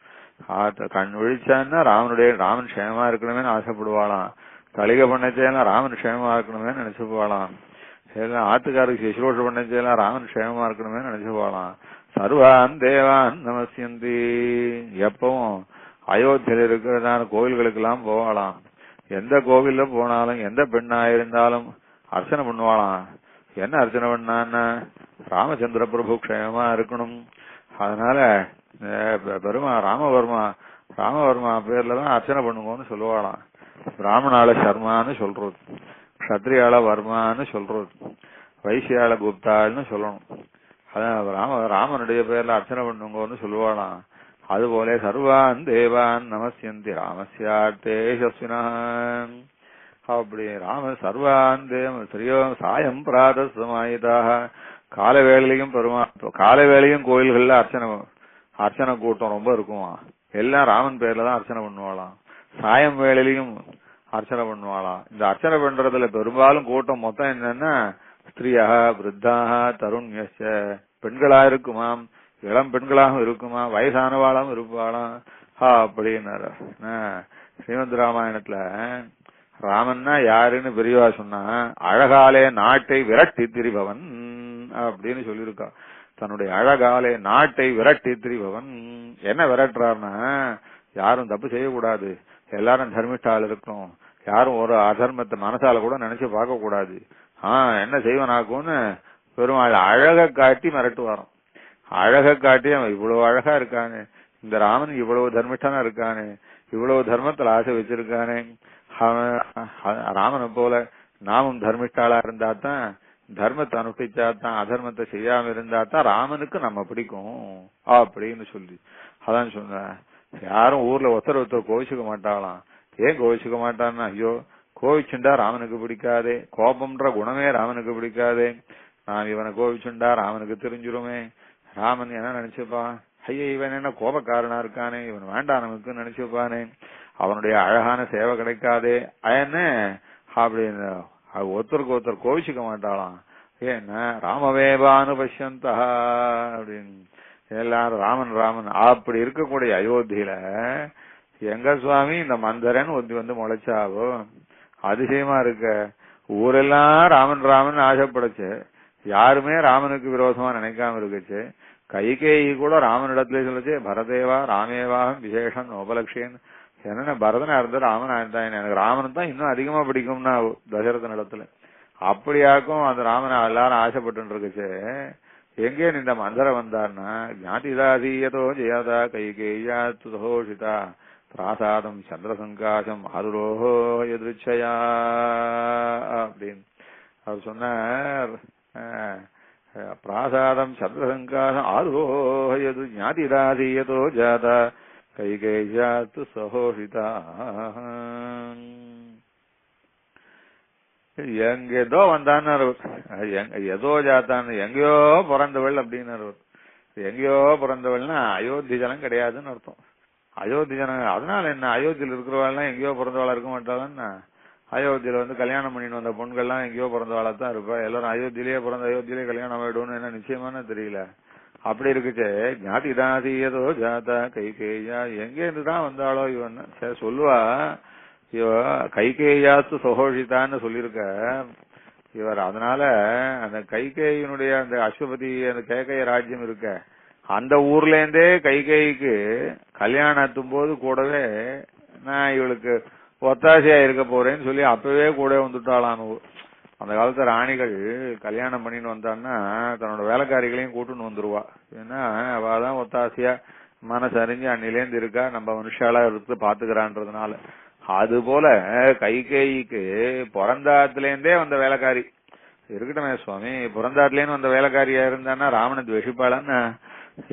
கண் விழிச்சான்னா ராமன் க்ஷேமமா இருக்கணுமே ஆசைப்படுவாளாம். தலிகை பண்ணச்சேன்னா ராமன் க்ஷேமமா இருக்கணுமே நினைச்சு போவாளாம். ஆத்துக்காருக்கு சிசுரோஷ பண்ணச்சேலாம் ராமன் க்ஷேமமா இருக்கணுமே நினைச்சு போவாளாம். சர்வான் தேவான் நமஸ்யந்தி. எப்பவும் அயோத்தியில இருக்கிறதான கோவில்களுக்கு எல்லாம் போவாளாம். எந்த கோவில்ல போனாலும் எந்த பெண்ணா இருந்தாலும் அர்ச்சனை பண்ணுவாளாம். என்ன அர்ச்சனை பண்ணான்னா ராமச்சந்திர பிரபு க்ஷேமமா இருக்கணும். அதனால ராமவர்மா பேர்லதான் அர்ச்சனை பண்ணுங்கன்னு சொல்லுவாளாம். பிராமணால சர்மான்னு சொல்றது, கஷத்ரியால வர்மான்னு சொல்றது, வைசியால குப்தான்னு சொல்லணும். அதான் ராமனுடைய பேர்ல அர்ச்சனை பண்ணுங்கன்னு சொல்லுவாளாம். அதுபோல சர்வான் தேவான் நமஸ்யந்தி ராமஸ்யார்த்தேஜஸ்வினா. அப்படி ராம சர்வான் ஸ்ரீயோ சாயம் பிராத சமாயிதாக. காலவேளையும் கோயில்கள்ல அர்ச்சனை கூட்டம் ரொம்ப இருக்குமா. எல்லாம் ராமன் பேர்ல தான் அர்ச்சனை பண்ணுவாளாம். சாயம் வேளையிலையும் அர்ச்சனை பண்ணுவாளாம். இந்த அர்ச்சனை பண்றதுல பெரும்பாலும் கூட்டம் மொத்தம் என்னன்னா ஸ்திரீயா விருத்தாக தருண்யஸ்ய பெண்களா இருக்குமாம், இளம் பெண்களாகவும் இருக்குமா, வயசானவாளாவும் இருப்பாளாம் அப்படின்னாரு. ஸ்ரீமத் ராமாயணத்துல ராமன்னா யாருன்னு பெரியவா சொன்னா அழகாலே நாட்டை விரட்டி திரிபவன் அப்படின்னு சொல்லியிருக்கா. தன்னுடைய அழகாலே நாட்டை விரட்டி திரிபவன். என்ன விரட்டுறாருன்னா யாரும் தப்பு செய்யக்கூடாது, எல்லாரும் தர்மிஷ்டால் இருக்கணும், யாரும் ஒரு அதர்மத்தை மனசால கூட நினைச்சு பார்க்க கூடாது. என்ன செய்வனாக்கும்னு பெருமாள் அழக காட்டி மிரட்டுவாராம். அழக காட்டி அவன் இவ்வளவு அழகா இருக்கானே, இந்த ராமன் இவ்வளவு தர்மிஷ்டனா இருக்கானே, இவ்வளவு தர்மத்துல ஆசை வச்சிருக்கானே, ராமனை போல நாமும் தர்மிஷ்டாளா இருந்தா தான், தர்மத்தை அனுஷ்டிச்சாதான், அதர்மத்தை செய்யாம இருந்தா தான் ராமனுக்கு நம்ம பிடிக்கும் அப்படின்னு சொல்லி அதான் சொன்ன. யாரும் ஊர்ல ஒருத்தர் கோவிச்சுக்க மாட்டாளாம். ஏன் கோவிச்சுக்க மாட்டான்னா, ஐயோ கோவிச்சுண்டா ராமனுக்கு பிடிக்காதே, கோபம்ன்ற குணமே ராமனுக்கு பிடிக்காதே, நான் இவனை கோவிச்சுண்டா ராமனுக்கு தெரிஞ்சிருமே, ராமன் என்ன நினைச்சுப்பான், ஐயா இவன் என்ன கோபக்காரனா இருக்கானே, இவன் வேண்டாம் நமக்கு நினைச்சுப்பானே, அவனுடைய அழகான சேவை கிடைக்காதே என்ன அப்படின்னு ஒருத்தருக்கு ஒருத்தர் கோவிச்சுக்க மாட்டாளாம். ஏன்னா ராமவேபானு பஷ்யந்தா அப்படின்னு எல்லாரும் ராமன் ராமன் அப்படி இருக்கக்கூடிய அயோத்தியில எங்க சுவாமி இந்த மந்தரன் ஒருத்தி வந்து முளைச்சாவோ, அதிசயமா இருக்க. ஊரெல்லாம் ராமன் ராமன் ஆசைப்படச்சு, யாருமே ராமனுக்கு விரோதமா நினைக்காம இருக்குச்சு. கைகேயி கூட ராமனிடத்துல சொல்லுச்சு, பரதேவா ராமேவாகம் விசேஷம் நோபலட்சியன். என்னன்னா பரதனா இருந்தா ராமனா இருந்தா எனக்கு ராமன் தான் இன்னும் அதிகமா பிடிக்கும்னா தசரதன் இடத்துல அப்படியாக்கும் அந்த ராமனை எல்லாரும் ஆசைப்பட்டு இருக்குச்சு. எங்கே இந்த மந்தர வந்தார்னா ஞாதிதாதீயதோ ஜெயதா கைகேயா துதோஷிதா பிராசாதம் சந்திரசங்காசம் ஆதுரோஹோ எதிர்ச்சயா அப்படின்னு அவர் சொன்னார். பிராசாதம் சந்திரசங்காசம் ஆதுரோஹோ எது ஞாதிதாதீயதோ ஜாதா கைகேயா து சகோஷிதா. எங்கேதோ வந்தான்னு ஏதோ ஜாத்தான்னு எங்கேயோ பிறந்தவள் அப்படின்னு எங்கேயோ பிறந்தவள்னா அயோத்தி ஜனம் கிடையாதுன்னு அர்த்தம். அயோத்தி ஜனம் அதனால என்ன, அயோத்தியில இருக்கிறவாள்லாம் எங்கேயோ பிறந்தவாளா இருக்க மாட்டாளன்னா, அயோத்தியில வந்து கல்யாணம் பண்ணிட்டு வந்த பொண்கள்லாம் எங்கேயோ பிறந்தவாளா தான் இருப்பா. எல்லாரும் அயோத்தியிலேயே பிறந்த அயோத்தியிலேயே கல்யாணம் ஆயிடும்னு என்ன நிச்சயமான தெரியல. அப்படி இருக்குச்சு. ஞாதி தாதியதோ ஜாதா கைகேயா எங்கே இருந்துதான் வந்தாளோ இவன் சொல்லுவா. இவ கைகேயாத்து சகோஷிதான்னு சொல்லியிருக்க இவர். அதனால அந்த கைகேயினுடைய அந்த அஸ்வபதி அந்த கேகைய ராஜ்யம் இருக்க அந்த ஊர்ல இருந்தே கைகேயிக்கு கல்யாணத்தும் போது கூடவே நான் இவளுக்கு ஒத்தாசையா இருக்க போறேன்னு சொல்லி அப்பவே கூட வந்துட்டாளான். அந்த காலத்து ராணிகள் கல்யாணம் பண்ணின்னு வந்தான்னா தன்னோட வேலைக்காரிகளையும் கூட்டுன்னு வந்துருவா. ஏன்னா அவதான் ஒத்தாசையா மனசு அறிஞ்சு அன்னிலேந்து இருக்கா, நம்ம மனுஷாலா இருந்து பாத்துக்கிறான்றதுனால. அது போல கைகேயிக்கு பிறந்தாத்துல இருந்தே வந்த வேலைக்காரி இருக்கட்டுமே சுவாமி. பிறந்தாத்துலேருந்து வந்த வேலைக்காரியா இருந்தான்னா ராமனை துவேஷிப்பாளான்னு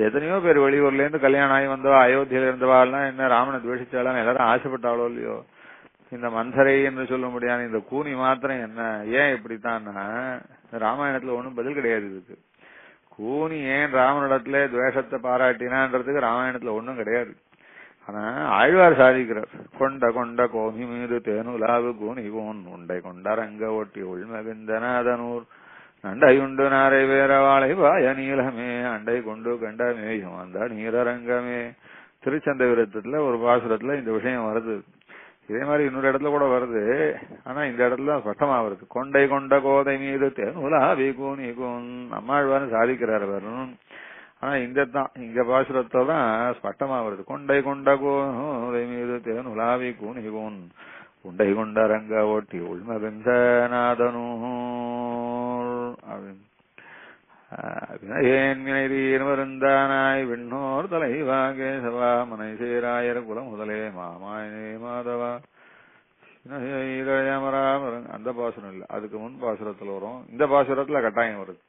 எத்தனையோ பேர் வெளியூர்ல இருந்து கல்யாணம் ஆகி வந்தவா அயோத்தியில இருந்தவாள்லாம் என்ன ராமனை துவேஷிச்சாலும் எல்லாரும் ஆசைப்பட்டாளோ இல்லையோ. இந்த மந்தரை என்று சொல்ல முடியாது, இந்த கூனி மாத்திரம் என்ன ஏன் இப்படித்தான்னா ராமாயணத்துல ஒண்ணும் பதில் கிடையாது இதுக்கு. கூனி ஏன் ராமனிடத்துல துவேஷத்தை பாராட்டினான்றதுக்கு ராமாயணத்துல ஒண்ணும் கிடையாது. ஆனா ஆழ்வார் சாதிக்கிறார், கொண்ட கொண்ட கோமி மீது தேனுலாவு கூனி கோன் உண்டை கொண்ட ரங்க ஒட்டி உள்மகிந்தனாதனூர் நண்டையுண்டு நாரை வேறவாளை வாய நீளமே அண்டை கொண்டு கண்ட மேயும் அந்த நீரரங்கமே. திருச்சந்த விருத்தத்துல ஒரு பாசுரத்துல இந்த விஷயம் வருது. இதே மாதிரி இன்னொரு இடத்துல கூட வருது. ஆனா இந்த இடத்துல ஸ்பஷ்டமா வருது, கொண்டை கொண்ட கோதை மீது தேனுலாவி கூனி கூன் நம்மாழ்வான்னு சாதிக்கிறார் வரும். ஆனா இங்க பாசுரத்தை தான் ஸ்பஷ்டமா வருது, கொண்டை கொண்ட கோதை மீது தேனுலாவி கூனி கூன் உண்டை கொண்ட ரங்க ஓட்டி உள்மகிந்த நாதனூர் அப்படின்னு. ஏன் வினைதீர் வருந்தானாய் விண்ணோர் தலைவாகே சவா மனை சேராயர் குலம் முதலே மாமாயனே மாதவா அந்த பாசுரம் இல்ல, அதுக்கு முன் பாசுரத்துல வரும். இந்த பாசுரத்துல கட்டாயம் வருது,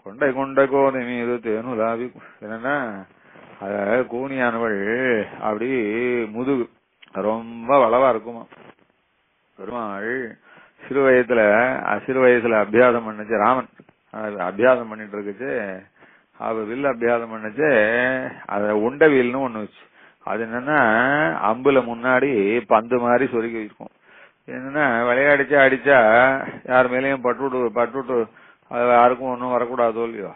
கொண்டை கொண்ட கோதை மீது தேனுலாவி. என்னன்னா கூனியானவள் அப்படி முதுகு ரொம்ப வளவா இருக்குமா. பெருமாள் சிறு வயசுல அபியாசம் பண்ணுச்சு. ராமன் அபியாசம் பண்ணிட்டு இருக்குச்சு. அவ வில் அபியாசம் பண்ணுச்சு. அத உண்டவில்னு ஒண்ணு வச்சு, அது என்னன்னா அம்புல முன்னாடி பந்து மாதிரி சொருகி இருக்கும். என்னன்னா விளையாடிச்சா அடிச்சா யார் மேலேயும் பட்டுட்டு அது யாருக்கும் ஒன்னும் வரக்கூடாதோ இல்லையோ.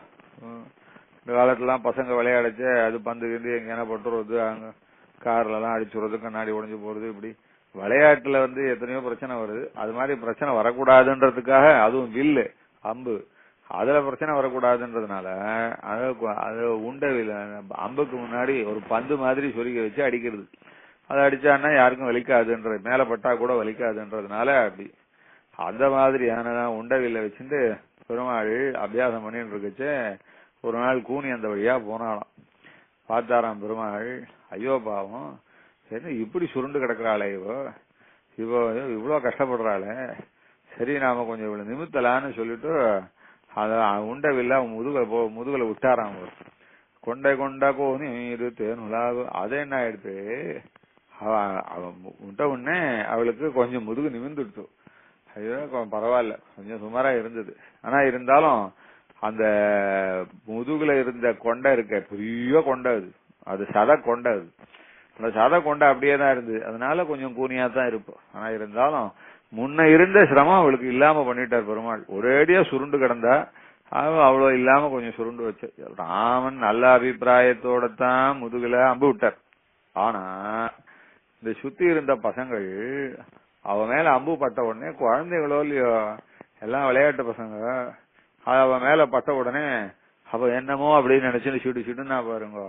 இந்த காலத்துலாம் பசங்க விளையாடிச்சு அது பந்து கிண்டு எங்கேனா பட்டுறது, அங்க கார்ல எல்லாம் அடிச்சுடுறது, கண்ணாடி உடைஞ்சு போறது, இப்படி விளையாட்டுல எத்தனையோ பிரச்சனை வருது. அது மாதிரி பிரச்சனை வரக்கூடாதுன்றதுக்காக அதுவும் வில்லு அம்பு அதுல பிரச்சனை வரக்கூடாதுன்றதுனால அது உண்டவில்ல அம்புக்கு முன்னாடி ஒரு பந்து மாதிரி சொருகி வச்சு அடிக்கிறது. அதை அடிச்சான்னா யாருக்கும் வலிக்காதுன்ற, மேல பட்டா கூட வலிக்காதுன்றதுனால அப்படி அந்த மாதிரியான உண்டவில்ல வச்சுட்டு பெருமாள் அபியாசம் பண்ணிட்டு இருக்குச்சு. ஒரு நாள் கூனி அந்த வழியா போனாலாம். பார்த்தாராம் பெருமாள், ஐயோ பாவம் என்ன இப்படி சுருண்டு கிடக்குறாளே இவோ இவ்வளவு கஷ்டப்படுறாளே, சரி நாம கொஞ்சம் இவ்வளவு நிமித்தலான்னு சொல்லிட்டு அத உண்டவில்ல முதுகலை விட்டாராம். கொண்டை கொண்டா கோனி மீது தேனுலாவு. அதே என்ன ஆயிடுத்து, விட்ட உடனே அவளுக்கு கொஞ்சம் முதுகு நிமிந்துடுச்சு. ஐயோ பரவாயில்ல, கொஞ்சம் சுமாரா இருந்தது. ஆனா இருந்தாலும் அந்த முதுகுல இருந்த கொண்டை இருக்க பெரிய கொண்டை அது சத கொண்டை அந்த சத கொண்டை அப்படியே தான் இருந்தது. அதனால கொஞ்சம் கூனியா தான் இருப்போம். ஆனா இருந்தாலும் முன்ன இருந்த சிரமம் அவளுக்கு இல்லாம பண்ணிட்டார் பெருமாள். ஒரேடியா சுருண்டு கிடந்தா அவ்வளவு இல்லாம கொஞ்சம் சுருண்டு வச்சு ராமன் நல்ல அபிப்பிராயத்தோட தான் முதுகுல அம்பு விட்டார். ஆனா இந்த சுத்தி இருந்த பசங்கள் அவ மேல அம்பு பட்ட உடனே குழந்தைகளோ இல்லையோ எல்லாம் விளையாட்டு பசங்க அவ மேல பட்ட உடனே அவ என்னமோ அப்படின்னு நினைச்சுன்னு சிடுன்னா பாருங்க.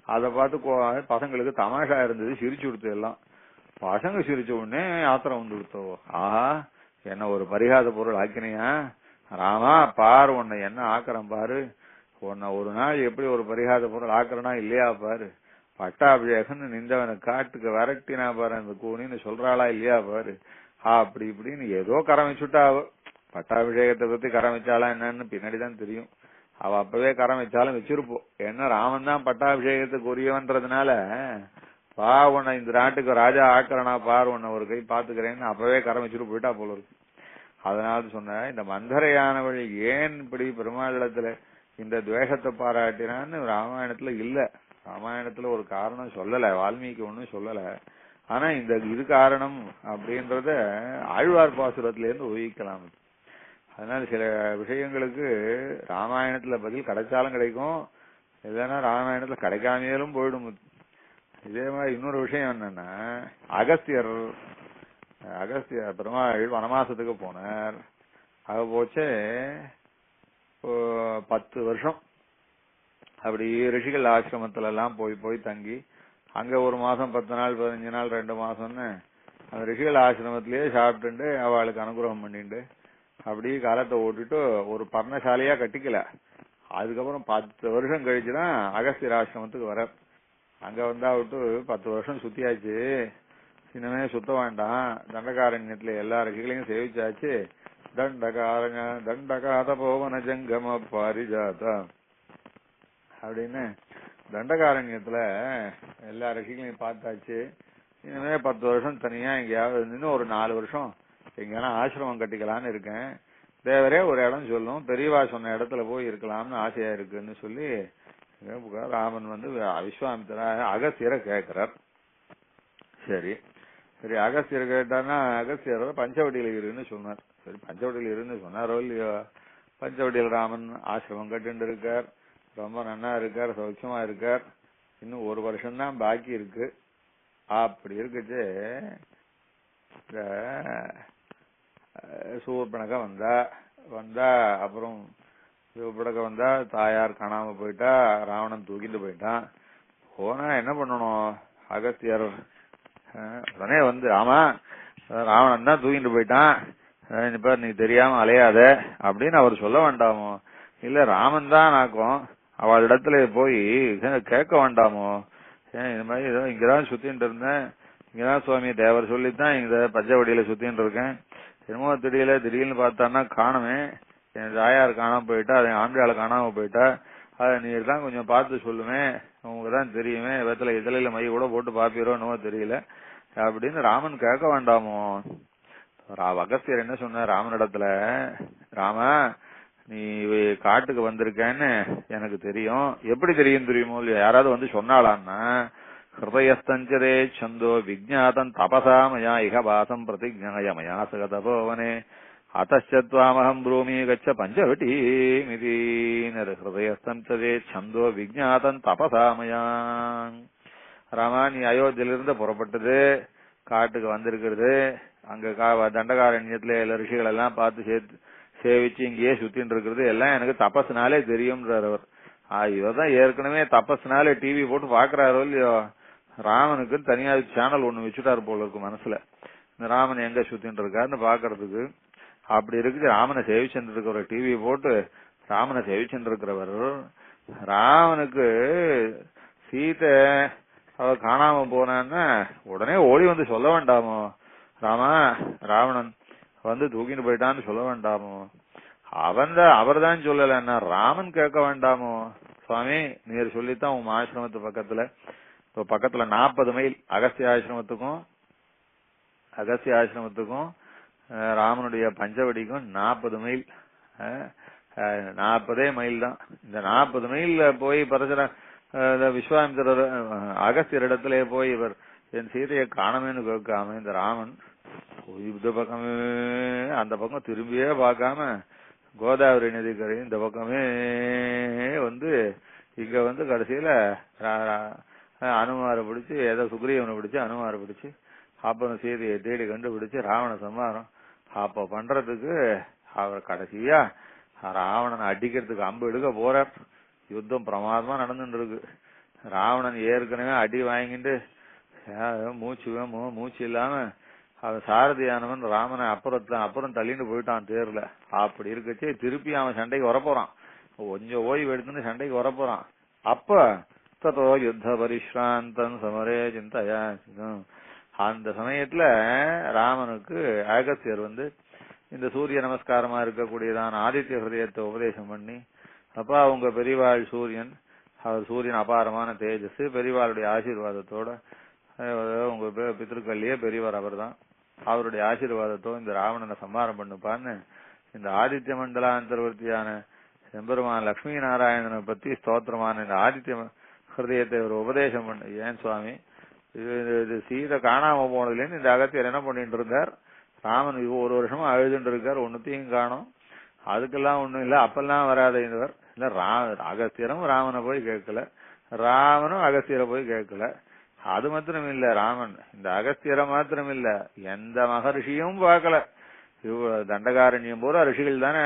அத பார்த்து பசங்களுக்கு தமாஷா இருந்தது, சிரிச்சு கொடுத்து எல்லாம். பசங்க சிரிச்ச உடனே ஆத்திரம் வந்து கொடுத்தோம். ஆஹா என்ன ஒரு பரிகாத பொருள் ஆக்கினியா ராமா, பாரு உன்னை என்ன ஆக்குறேன் பாரு, உன்னை ஒரு நாள் எப்படி ஒரு பரிகாத பொருள் ஆக்குறனா இல்லையா பாரு, பட்டாபிஷேகம்னு நின்றவனை காட்டுக்கு விரட்டினா பாரு அந்த கூனின்னு சொல்றாளா இல்லையா பாரு, அப்படி இப்படின்னு ஏதோ கரம் வச்சுட்டா. பட்டாபிஷேகத்தை பத்தி கரம் வச்சாலா என்னன்னு பின்னாடிதான் தெரியும். அவ அப்பவே கரம் வச்சாலும் வச்சிருப்போம். ஏன்னா ராமன் தான் பட்டாபிஷேகத்துக்கு உரியவன்றதுனால பா உன்னை இந்த நாட்டுக்கு ராஜா ஆக்குறனா பாரு, உன்னை ஒரு கை பாத்துக்கிறேன்னு அப்பவே கரம் வச்சுட்டு போயிட்டா போல இருக்கு. அதனால சொன்ன இந்த மந்தரையானவள் ஏன் இப்படி பெருமாளிடத்துல இந்த துவேஷத்தை பாராட்டினான்னு ராமாயணத்துல இல்ல. ராமாயணத்துல ஒரு காரணம் சொல்லல, வால்மீகி ஒண்ணும் சொல்லல. ஆனா இந்த இது காரணம் அப்படின்றத ஆழ்வார் பாசுரத்துல இருந்து ஊகிக்கலாம். அதனால சில விஷயங்களுக்கு ராமாயணத்துல பதில் கிடைச்சாலும் கிடைக்கும், இல்லைன்னா ராமாயணத்துல கிடைக்காமையிலும் போயிடும். இதே மாதிரி இன்னொரு விஷயம் என்னன்னா, அகஸ்தியர் பெருமாள் வனவாசத்துக்கு போனார். அது போச்சே 10 வருஷம் அப்படி ரிஷிகள் ஆசிரமத்துல எல்லாம் போய் தங்கி அங்க 1 மாசம் 10 நாள் 15 நாள் 2 மாசம்னு அந்த ரிஷிகள் ஆசிரமத்திலேயே சாப்பிட்டு அவளுக்கு அனுகிரகம் பண்ணிட்டு அப்படி காலத்தை ஓட்டிட்டு ஒரு பர்ணசாலையா கட்டிக்கல. அதுக்கப்புறம் 10 வருஷம் கழிச்சுதான் அகஸ்தியர் ஆசிரமத்துக்கு வர. அங்க வந்தா விட்டு 10 வருஷம் சுத்தியாச்சு, இனிமே சுத்த வேண்டாம், தண்டகாரண்யத்துல எல்லா ரிஷிகளையும் சேவிச்சாச்சு, தண்டகாத போவன ஜங்கம பாரிஜாதா அப்படின்னு தண்டகாரண்யத்துல எல்லா ரிஷிகளையும் பார்த்தாச்சு. இனிமே 10 வருஷம் தனியா எங்கேயாவது இன்னும் ஒரு 4 வருஷம் எங்கேனா ஆசிரமம் கட்டிக்கலான்னு இருக்கேன். தேவரே ஒரு இடம் சொல்லும், பெரியவா சொன்ன இடத்துல போய் இருக்கலாம்னு ஆசையா இருக்குன்னு சொல்லி ராமன் வந்து விஸ்வாமித்திர அகஸ்தியரை கேட்கிறார். சரி அகஸ்தியர் கேட்டான்னா அகஸ்தியர் பஞ்சவடியில இருன்னு சொன்னார். சரி பஞ்சவடியில இருந்து சொன்னாரோ இல்லையோ, பஞ்சவடியில் ராமன் ஆசிரமம் கட்டு இருக்கார், ரொம்ப நன்னா இருக்கார், சௌக்கியமா இருக்கார், இன்னும் 1 வருஷம் தான் பாக்கி இருக்கு. அப்படி இருக்குச்சு சூர்பனக வந்தா அப்புறம் சூர்பனக வந்தா தாயார் காணாம போயிட்டா, ராவணன் தூக்கிட்டு போயிட்டான். போனா என்ன பண்ணணும், அகஸ்தியர் உடனே வந்து ஆமா ராவணன் தான் தூக்கிட்டு போயிட்டான், இப்ப நீ தெரியாம அலையாத அப்படின்னு அவர் சொல்ல வேண்டாமோ? இல்ல ராமன் தான் நாக்கும், அவள் இடத்துல போய் கேட்க வேண்டாமோ? இந்த மாதிரி ஏதோ இங்கதான் சுத்தின்னு இருந்தேன், இங்கதான் சுவாமி தேவர் சொல்லித்தான் இந்த பஞ்சவடியில சுத்தின்னு இருக்கேன், என்னமோ திடீர்னு பார்த்தான்னா காணமே, என் தாயார் காணாம போயிட்டா, அதை ஆண்டாள காணாம போயிட்டா, அதை நீ தான் கொஞ்சம் பார்த்து சொல்லுமே, உங்களுக்கு தான் தெரியுமே, வெத்தலை இதழில மை கூட போட்டு பாப்பீரோ என்னவோ தெரியல அப்படின்னு ராமன் கேட்க வேண்டாமோ? அகஸ்தியர் என்ன சொன்ன ராமனிடத்துல, ராமா நீ காட்டுக்கு வந்திருக்கேன்னு எனக்கு தெரியும், எப்படி தெரியுமோ இல்லையா, யாராவது வந்து சொன்னாலான்னா, ஹிருதயஸ்தஞ்சரே சந்தோ விஜ்ஞாதம் தபசாமயா இகவாசம் பிரதிஜாயமயா சகதபோவனே அத்தவாமகம் ப்ரூமி கச்ச பஞ்சவட்டி மிதீனர் ஹிருதயஸ்தஞ்சரே சந்தோ விஜ்ஞாதம் தபசாமயா. ராமா நீ அயோத்தியிலிருந்து புறப்பட்டது, காட்டுக்கு வந்திருக்கிறது, அங்க தண்டகாரண்யத்துல எல்லா ரிஷிகள் எல்லாம் பார்த்து சேவிச்சு இங்கேயே சுத்தின்னு இருக்கிறது எல்லாம் எனக்கு தபஸ்னாலே தெரியும்ன்றார் அவர். இவர்தான் ஏற்கனவே தபஸ்னாலே டிவி போட்டு பாக்குறாரோ இல்லையோ, ராமனுக்கு தனியா சேனல் ஒண்ணு வச்சுட்டாரு போல இருக்கு மனசுல, இந்த ராமன் எங்க சுத்தின்னு இருக்காருன்னு பாக்குறதுக்கு. அப்படி இருக்குது ராமனை சேவிச்சுட்டு இருக்கிற டிவி போட்டு ராமனை சேவிச்சுட்டு இருக்கிறவர், ராமனுக்கு சீதை அவ காணாம போனான்னா உடனே ஓடி வந்து சொல்ல வேண்டாமோ, ராமா ராவணன் வந்து தூக்கிட்டு போயிட்டான்னு சொல்ல வேண்டாமோ? அவர் தான் சொல்லலன்னா ராமன் கேட்க வேண்டாமோ? சுவாமி நீர் சொல்லித்தான் உங்க ஆசிரமத்து பக்கத்துல, இப்ப பக்கத்துல 40 மைல் அகஸ்திய ஆசிரமத்துக்கும் ராமனுடைய பஞ்சவடிக்கும் 40 மைல். 40 மைல் தான். இந்த 40 மைல்ல போய் பரசுர விஸ்வாமித்திரர் அகஸ்தியர் இடத்துல போய் இவர் என் சீதையை காணமேன்னு கேட்காம இந்த ராமன் இந்த பக்கமே அந்த பக்கம் திரும்பியே பார்க்காம கோதாவரி நதிக்கரை இந்த பக்கமே வந்து இங்க வந்து கடைசியில அனுமாரை பிடிச்சு ஏதோ சுக்ரீவனை பிடிச்சு அனுமாரை பிடிச்சு அப்புறம் சீதையை தேடி கண்டுபிடிச்சு ராவண சம்மாரம் அப்ப பண்றதுக்கு அவர் கடைசியா ராவணனை அடிக்கிறதுக்கு அம்பு எடுக்க போறார். யுத்தம் பிரமாதமா நடந்துட்டு இருக்கு. ராவணன் ஏற்கனவே அடி வாங்கிட்டு மூச்சு இல்லாம அவன் சாரதியானவன் ராமனை அப்புறம் தள்ளிட்டு போயிட்டான் தேர்ல. அப்படி இருக்கச்சே திருப்பி அவன் சண்டைக்கு வரப்போறான். கொஞ்சம் ஓய்வு எடுத்துன்னு சண்டைக்கு வரப்போறான். அப்ப ததோ யுத்த பரிஷ்ராந்தம் சமரே சிந்தையா அந்த சமயத்துல ராமனுக்கு அகஸ்தியர் வந்து இந்த சூரிய நமஸ்காரமா இருக்கக்கூடியதான ஆதித்ய ஹிருதயத்தை உபதேசம் பண்ணி, அப்ப அவங்க பெரியவாள் சூரியன், அவர் சூரியன் அபாரமான தேஜஸ், பெரியவாளுடைய ஆசீர்வாதத்தோட உங்க பித்திருக்கல்லையே பெரியவர் அவர் தான், அவருடைய ஆசீர்வாதத்தோட இந்த ராவணனை சம்மாரம் பண்ணுப்பான்னு இந்த ஆதித்ய மண்டலாந்தர்வர்த்தியான எம்பெருமான் லட்சுமி நாராயணனை பத்தி ஸ்தோத்திரமான இந்த ஆதித்ய ஹிருதயத்தை ஒரு உபதேசம் பண்ண. ஏன் சுவாமி இது சீதை காணாம போனதுலேருந்து இந்த அகத்தியர் என்ன பண்ணிட்டு இருந்தார்? ராமன் ஒரு வருஷமா அழுதுட்டு இருக்கார், ஒன்னுத்தையும் காணும். அதுக்கெல்லாம் ஒண்ணும் இல்ல, அப்பெல்லாம் வராத இவர் இல்ல. அகஸ்தியரும் ராமனை போய் கேட்கல, ராமனும் அகஸ்தியரை போய் கேட்கல. அது மாத்திரம் இல்ல, ராமன் இந்த அகஸ்தியரை மாத்திரம் இல்ல, எந்த மகரிஷியும் பார்க்கல. தண்டகாரண்யம் போற ரிஷிகள் தானே.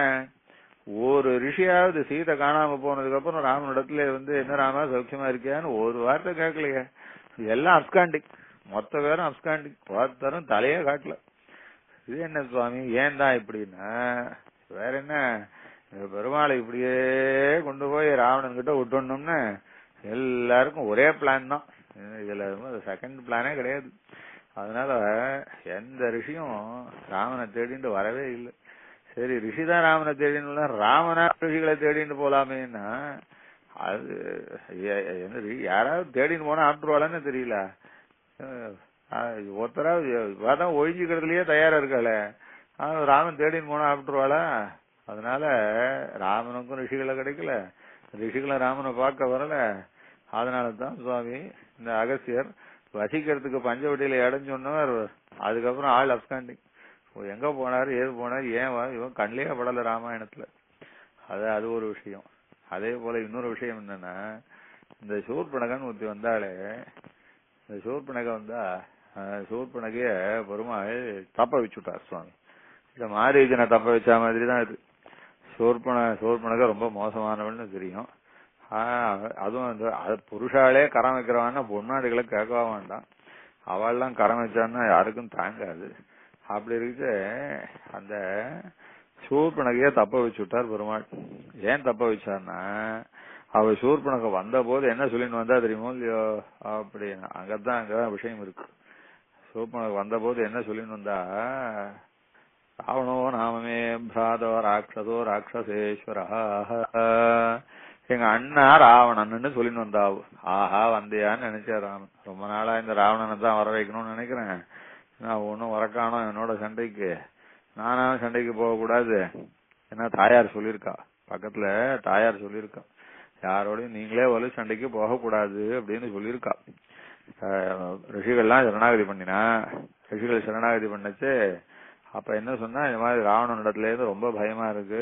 ஒரு ரிஷியாவது சீதை காணாம போனதுக்கு அப்புறம் ராமனிடத்துல வந்து என்ன ராமா சௌக்கியமா இருக்கியான்னு ஒரு வார்த்தை கேட்கலையே. எல்லாம் அப்ஸ்காண்டிங், மொத்த பேரும் அப்ஸ்காண்டிங், ஒருத்தரும் தலையே காட்டல. இது என்ன சுவாமி ஏன் தான் இப்படின்னா வேற என்ன, பெருமாளை இப்படியே கொண்டு போய் ராவணன் கிட்ட விட்டுணும்னு எல்லாருக்கும் ஒரே பிளான் தான். இதுல செகண்ட் பிளானே கிடையாது. அதனால எந்த ரிஷியும் ராமனை தேடிட்டு வரவே இல்லை. சரி ரிஷிதான் ராமனை தேடின்னு, ராமனா ரிஷிகளை தேடிட்டு போலாமேன்னா அது யாராவது தேடின்னு போனா ஆப்டுவாளான்னு தெரியல. ஒருத்தராவது ஒழிஞ்சுக்கிறதுலயே தயாரா இருக்காள, ராமன் தேடின்னு போனா ஆப்டுவாளா? அதனால ராமனுக்கும் ரிஷிகளை கிடைக்கல, ரிஷிகளை ராமனை பார்க்க வரல. அதனாலதான் சுவாமி இந்த அகஸ்தியர் வசிக்கிறதுக்கு பஞ்சவட்டியில இடைஞ்சொன்னவர். அதுக்கப்புறம் ஆள் அப்ஸ்காண்டிங், எங்க போனாரு ஏது போனாரு ஏன் இவன் கண்ணிலே படல ராமாயணத்துல. அது ஒரு விஷயம். அதே போல இன்னொரு விஷயம் என்னன்னா, இந்த சூர்பனகன் ஒருத்தி வந்தாலே, இந்த சூர்பனக வந்தா சூர்பனகைய பெருமாள் தப்ப வச்சுட்டார் சுவாமி. இந்த மாரீஜனை தப்ப வச்ச மாதிரி தான் இது. சூர்பனக ரொம்ப மோசமானவள்னு தெரியும். அதுவும் அது புருஷாலே கரம் வைக்கிறவான்னா பொன்னாடிகளை கேட்கவா வேண்டாம். அவள்லாம் கரம் வச்சான்னா யாருக்கும் தாங்காது. அப்படி இருக்கு அந்த சூர்பனகைய தப்ப வச்சுட்டார் பெருமாள். ஏன் தப்ப வச்சார்னா, அவ சூர்பனக வந்த போது என்ன சொல்லின்னு வந்தா தெரியுமோ இல்லையோ? அப்படின்னு அங்கதான் விஷயம் இருக்கு. சூர்பனக வந்த போது என்ன சொல்லின்னு வந்தா, ராவணோ நாமமே பிராதோ ராட்சதோ ராட்சசேஸ்வரா, எங்க அண்ணா ராவணன்னு சொல்லின்னு வந்தாவு. ஆஹா வந்தியான்னு நினைச்சா ராமன். ரொம்ப நாளா இந்த ராவணனை தான் வர வைக்கணும்னு நினைக்கிறேன். நான் ஒன்னும் வரக்கானோ என்னோட சண்டைக்கு, நானும் சண்டைக்கு போக கூடாது. ஏன்னா தாயார் சொல்லியிருக்கா, பக்கத்துல தாயார் சொல்லியிருக்கா, யாரோடையும் நீங்களே வலு சண்டைக்கு போக கூடாது அப்படின்னு சொல்லியிருக்கா. ரிஷிகள்லாம் சரணாகதி பண்ணினா, ரிஷிகள் சரணாகதி பண்ணச்சு அப்ப என்ன சொன்னா, இந்த மாதிரி ராவணன் இடத்துல இருந்து ரொம்ப பயமா இருக்கு,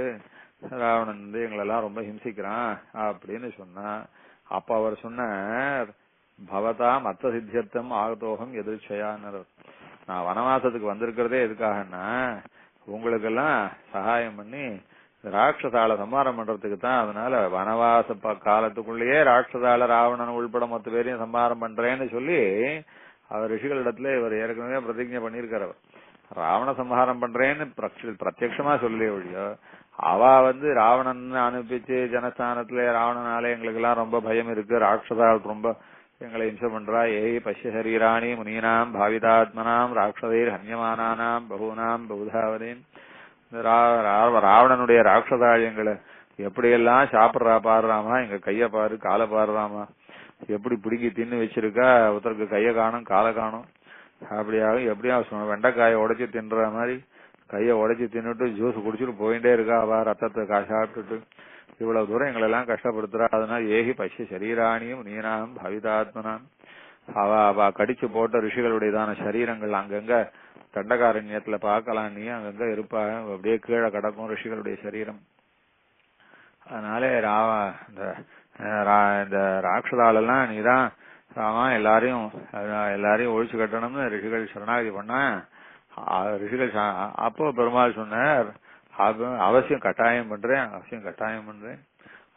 ராவணன் வந்து எங்களெல்லாம் ரொம்ப ஹிம்சிக்கிறான் அப்படின்னு சொன்னா, அப்ப அவர் சொன்னார், பவதா மத்த சித்தியர்த்தம் ஆகதோகம் எதிர்ச்சயான்னு. நான் வனவாசத்துக்கு வந்திருக்கிறதே எதுக்காகன்னா, உங்களுக்கெல்லாம் சகாயம் பண்ணி ராட்சசால சம்மாரம் பண்றதுக்கு தான். அதனால வனவாச காலத்துக்குள்ளேயே ராட்சசால ராவணன் உள்பட மொத்த பேரையும் சம்மாரம் பண்றேன்னு சொல்லி அவர் ரிஷிகளிடத்துல இவர் ஏற்கனவே பிரதிஜை பண்ணியிருக்கார். அவர் ராவண சம்ஹாரம் பண்றேன்னு பிரத்யட்சமா சொல்லி ஒழியோ, அவ வந்து ராவணன் அனுப்பிச்சு ஜனஸ்தானத்துல ராவணனாலே எங்களுக்கு எல்லாம் ரொம்ப பயம் இருக்கு, ராட்சசால் ரொம்ப எங்களை இம்சை பண்றா, ஏய் பஷ்ய சரீராணி முனீனாம் பாவிதாத்மனாம் ராட்சதைர் ஹன்யமானானாம் பகூனாம் பகுதாவதேன். ராவணனுடைய ராட்சதாயங்களை எப்படியெல்லாம் சாப்பிடுறா பாடுறாமா, எங்க கைய பாரு காலை பாடுறாமா, எப்படி பிடிக்கி தின்னு வச்சிருக்கா, ஒருத்தருக்கு கைய காணும் காலை காணும், அப்படியாக எப்படியா வெண்டைக்காயை உடைச்சு தின்ற மாதிரி கையை உடைச்சு தின்னுட்டு ஜூஸ் குடிச்சிட்டு போயிட்டே இருக்கா, அவ ரத்தத்தை சாப்பிட்டுட்டு இவ்வளவு தூரம் எங்களை எல்லாம் கஷ்டப்படுத்துறா. அதனால ஏகி பசிய சரீராணியும் நீனாம் பவிதாத்மனாம். அவ கடிச்சு போட்ட ரிஷிகளுடையதான சரீரங்கள் அங்கங்க தண்டகாரண்யத்துல பார்க்கலாம், நீ அங்கங்க இருப்பா, அப்படியே கீழே கிடக்கும் ரிஷிகளுடைய சரீரம். அதனால இந்த ராட்சதாலெல்லாம் நீதான் ராமா எல்லாரையும் ஒழிச்சு கட்டணும்னு ரிஷிகள் சரணாகதி பண்ண. ரிஷிகள் அப்போ பெருமாள் சொன்னார், அவசியம் கட்டாயம் பண்றேன்.